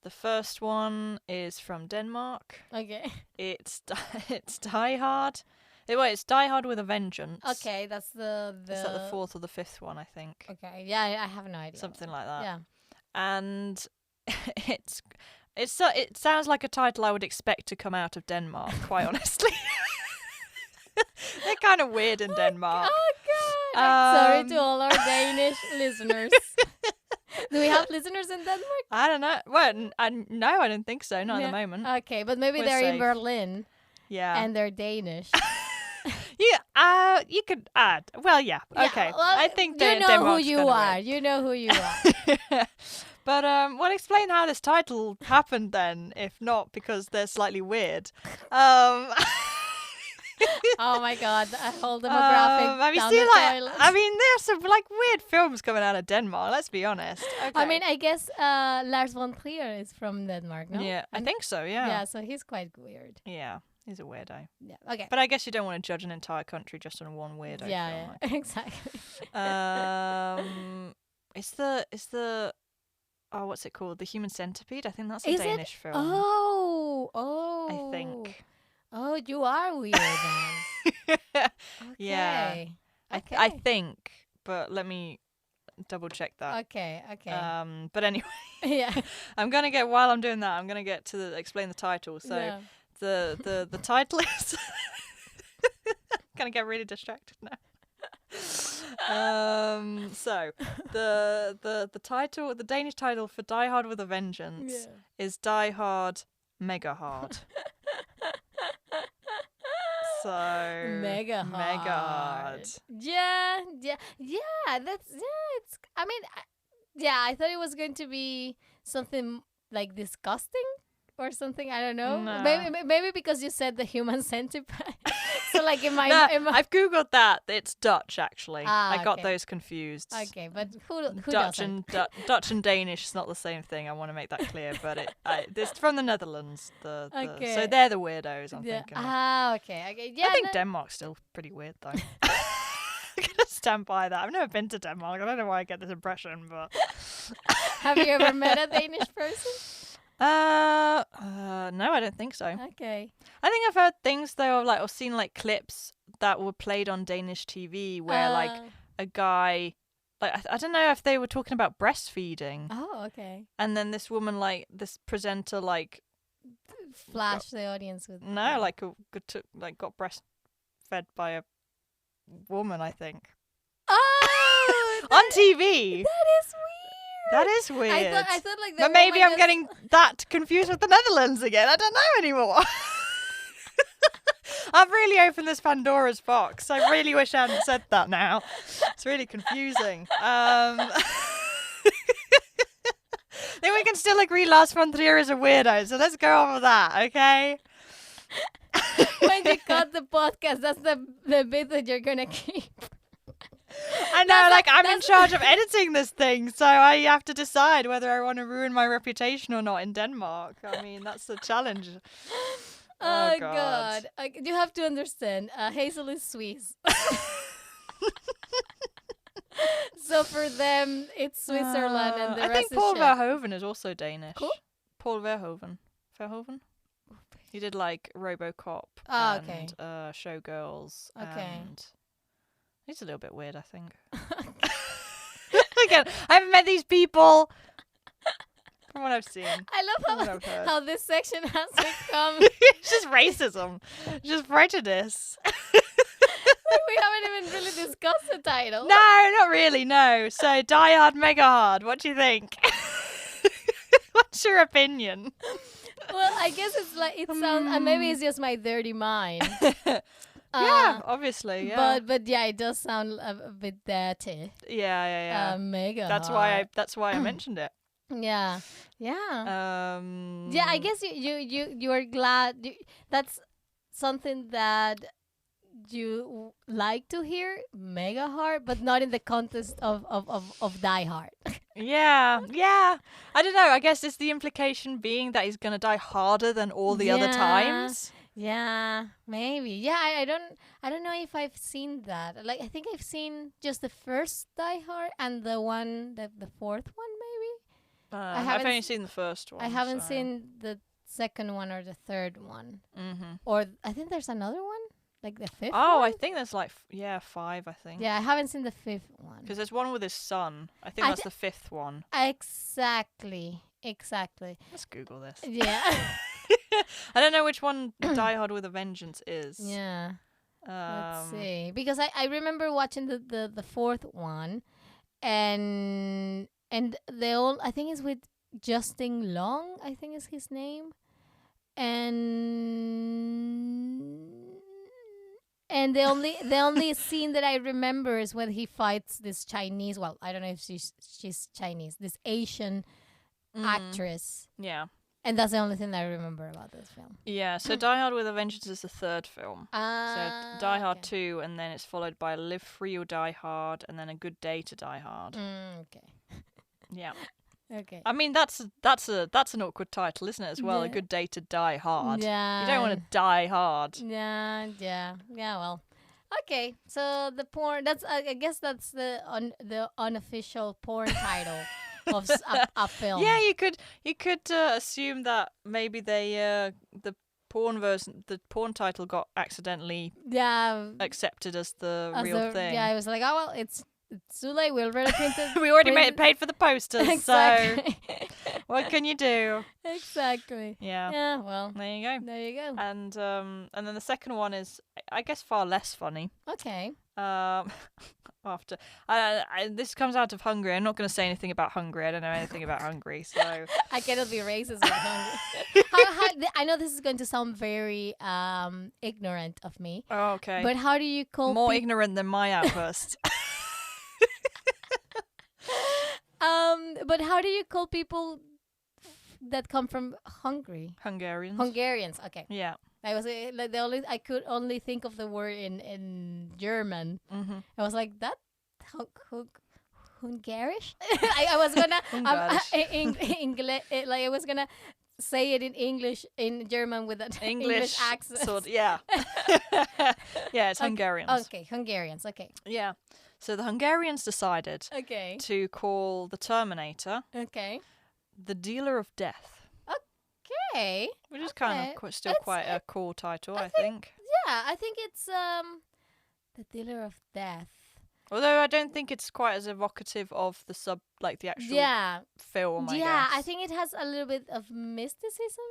The first one is from Denmark. Okay. It's Die Hard. It's Die Hard with a Vengeance. Okay, that's the. It's like the 4th or the 5th one, I think. Okay, yeah, I have no idea. Something like that. Yeah. And it sounds like a title I would expect to come out of Denmark, quite honestly. They're kind of weird in Denmark. Oh God! I'm sorry to all our Danish listeners. Do we have listeners in Denmark? I don't know. Well, no, I don't think so. Not at the moment. Okay, but maybe We're they're in safe. Berlin. Yeah. And they're Danish. Yeah. You could add. Well, yeah. Okay. Yeah, well, I think you know Denmark's who you kinda are. weird. You know who you are. But well, explain how this title happened then, if not because they're slightly weird. Oh my God! A whole demographic down the toilet. There's some weird films coming out of Denmark. Let's be honest. Okay. I mean, I guess Lars von Trier is from Denmark, no? Yeah, I think so. Yeah. Yeah, so he's quite weird. Yeah, he's a weirdo. Yeah. Okay. But I guess you don't want to judge an entire country just on one weirdo. Yeah, film, exactly. It's the what's it called? The Human Centipede. I think that's a Is it? Danish film. Oh. I think. Oh, you are weird then. Okay. Yeah. Okay. I think, but let me double check that. Okay. But anyway, Yeah. while I'm doing that, I'm gonna get to explain the title. So Yeah. the title is gonna get really distracted now. So the title, the Danish title for Die Hard with a Vengeance is Die Hard Mega Hard. So Mega hard. Yeah. It's. I mean, I thought it was going to be something like disgusting or something. I don't know. No. Maybe because you said the human centipede. So like in my, I've googled that. It's Dutch actually. I got okay. those confused. Okay, but who Dutch doesn't? and Dutch and Danish is not the same thing. I want to make that clear. But it's from the Netherlands. Okay. So they're the weirdos. I'm thinking. Okay. Yeah, I think Denmark's still pretty weird though. I'm gonna stand by that. I've never been to Denmark. I don't know why I get this impression, but Have you ever met a Danish person? no, I don't think so. Okay. I think I've heard things though, or seen clips that were played on Danish TV where a guy, I don't know if they were talking about breastfeeding, Oh, okay. and then this woman, this presenter, Flash the audience with. got breastfed by a woman, I think, Oh, on TV. that is weird. That is weird. I thought like. But maybe I'm getting that confused with the Netherlands again. I don't know anymore. I've really opened this Pandora's box. I really wish I hadn't said that now. It's really confusing. Then we can still agree Lars von Trier is a weirdo, so let's go over that, okay? When you cut the podcast, that's the bit that you're gonna keep. I know, I'm in charge of editing this thing, so I have to decide whether I want to ruin my reputation or not in Denmark. I mean, that's the challenge. Oh God. You have to understand, Hazel is Swiss. So for them, it's Switzerland and the I rest think is Paul shit. Verhoeven is also Danish. Cool. Paul Verhoeven. He did RoboCop Oh, okay. and Showgirls. Okay. And he's a little bit weird, I think. Again, I haven't met these people. From what I've seen. I From what love I've heard. how this section has become. It's just racism. It's just prejudice. We haven't even really discussed the title. No, not really, no. So, Die Hard, Mega Hard. What do you think? What's your opinion? Well, I guess it sounds, and maybe it's just my dirty mind. Yeah, obviously, yeah. But yeah, it does sound a bit dirty. Yeah. Mega. That's why I mentioned it. Yeah. Yeah, I guess you are glad that's something that you like to hear, Mega Hard, but not in the context of Die Hard. Yeah. I don't know. I guess it's the implication being that he's gonna die harder than all the other times. Yeah, maybe. Yeah, I don't know if I've seen that. Like I think I've seen just the first Die Hard and the fourth one maybe. I I've haven't only s- seen the first one. I haven't so. seen the second one or the third one. Mhm. Or I think there's another one, like the fifth Oh, one. I think there's like 5. I think. Yeah, I haven't seen the fifth one. Because there's one with his son. I think I that's the 5th one. Exactly. Let's Google this. Yeah. I don't know which one Die Hard with a Vengeance is. Yeah. Let's Um, see. Because I remember watching the fourth one and they all I think it's with Justin Long, I think is his name. And the only scene that I remember is when he fights this Chinese, well, I don't know if she's Chinese, this Asian actress. Yeah. And that's the only thing that I remember about this film. Yeah, so Die Hard with a Vengeance is the 3rd film. So Die Hard Okay. 2, and then it's followed by Live Free or Die Hard, and then A Good Day to Die Hard. Okay. Yeah. Okay. I mean, that's an awkward title, isn't it, as well? A Yeah. Good Day to Die Hard. Yeah. You don't want to die hard. Yeah. Well. Okay. So the porn. That's I guess that's the unofficial porn title of a film. Yeah, you could assume that maybe they the porn title got accidentally Yeah. accepted as the As real thing. Yeah. I was like, oh well, it's too late. We already printed. We already paid for the posters, Exactly. so what can you do? Exactly. Yeah. Yeah. Well. There you go. There you go. And then the second one is, I guess, far less funny. Okay. After this comes out of Hungary. I'm not going to say anything about Hungary. I don't know anything about Hungary, so I cannot be racist with Hungary. I know this is going to sound very ignorant of me, oh, okay. but how do you call More peop- ignorant than my outburst. But how do you call people that come from Hungary? Hungarians. Hungarians. Okay. Yeah. I was like I could only think of the word in German. Mm-hmm. I was like that Hungarish. I was gonna Hungarish. like I was gonna say it in English in German with an English accent. Sort yeah. Yeah, it's Hungarians. Okay, Hungarians. Okay. Yeah. So the Hungarians decided Okay. to call the Terminator Okay. the Dealer of Death. Okay. Which is kind Okay. of still It's- quite a cool title, I I think. Yeah, I think it's the Dealer of Death. Although I don't think it's quite as evocative of the the actual Yeah. film, I Yeah, guess. I think it has a little bit of mysticism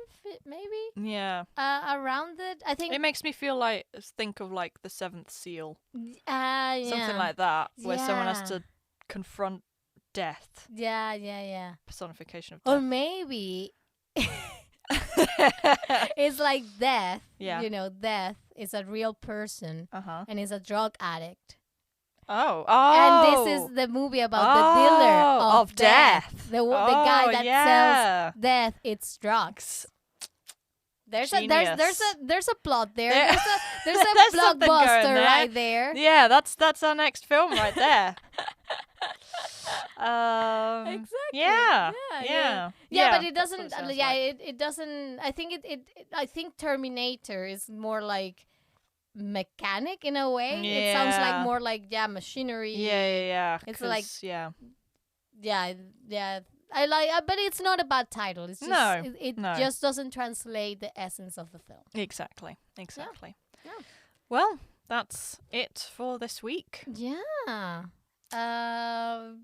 maybe Yeah. around it. I think It makes me think of like the Seventh Seal. yeah. Something like that, where someone has Yeah. to confront death. Yeah. Personification of Or death. maybe it's like death. Yeah. You know, death is a real person Uh-huh. and is a drug addict. Oh. And this is the movie about the dealer of death. The guy that sells death, it's drugs. There's Genius. a plot there. There- There's a There's something going blockbuster there. right there. Yeah, that's our next film right there. Exactly. Yeah, but it that's what doesn't. it sounds Yeah, like. it doesn't. I think I think Terminator is more like mechanic in a way. It sounds like Yeah. more like machinery. Yeah. It's like- 'cause, yeah. Yeah. I like, but it's not a bad title. It's just No, it no. just doesn't translate the essence of the film. Exactly. Yeah. Well, that's it for this week. Yeah.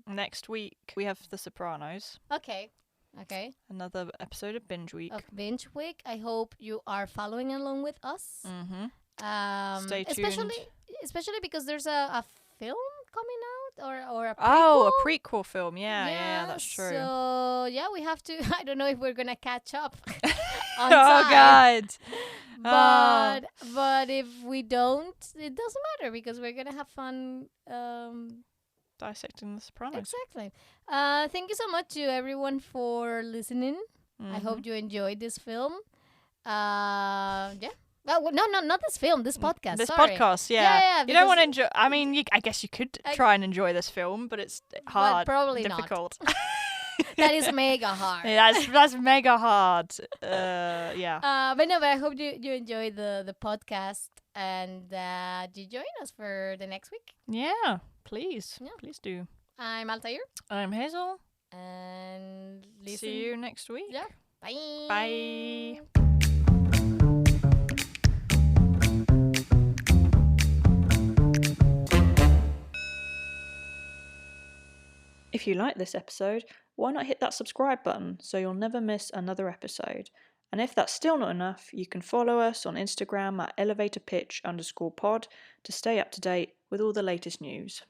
Next week we have The Sopranos, Okay. another episode of Binge Week. Of Binge Week. I hope you are following along with us. Mm-hmm. Especially Stay because there's a film coming out or a prequel. Oh, a prequel film. Yeah, that's true. So yeah, we have to. I don't know if we're gonna catch up. On Oh time. God. But if we don't, it doesn't matter because we're gonna have fun. Dissecting The Sopranos. Exactly. Thank you so much to everyone for listening. I hope you enjoyed this film. Yeah. Well, no, not this film. This podcast. This sorry. podcast, yeah. Yeah, You don't want to because- enjoy. I mean, I guess you could try and enjoy this film, but it's hard, probably not. difficult. That is mega hard. That's mega hard. Yeah. But no, but I hope you enjoy the podcast and you join us for the next week. Yeah. Please. Yeah. Please do. I'm Altair. I'm Hazel. And listen. See you next week. Yeah. Bye. Bye. If you like this episode, why not hit that subscribe button so you'll never miss another episode? And if that's still not enough, you can follow us on Instagram at elevatorpitch_pod to stay up to date with all the latest news.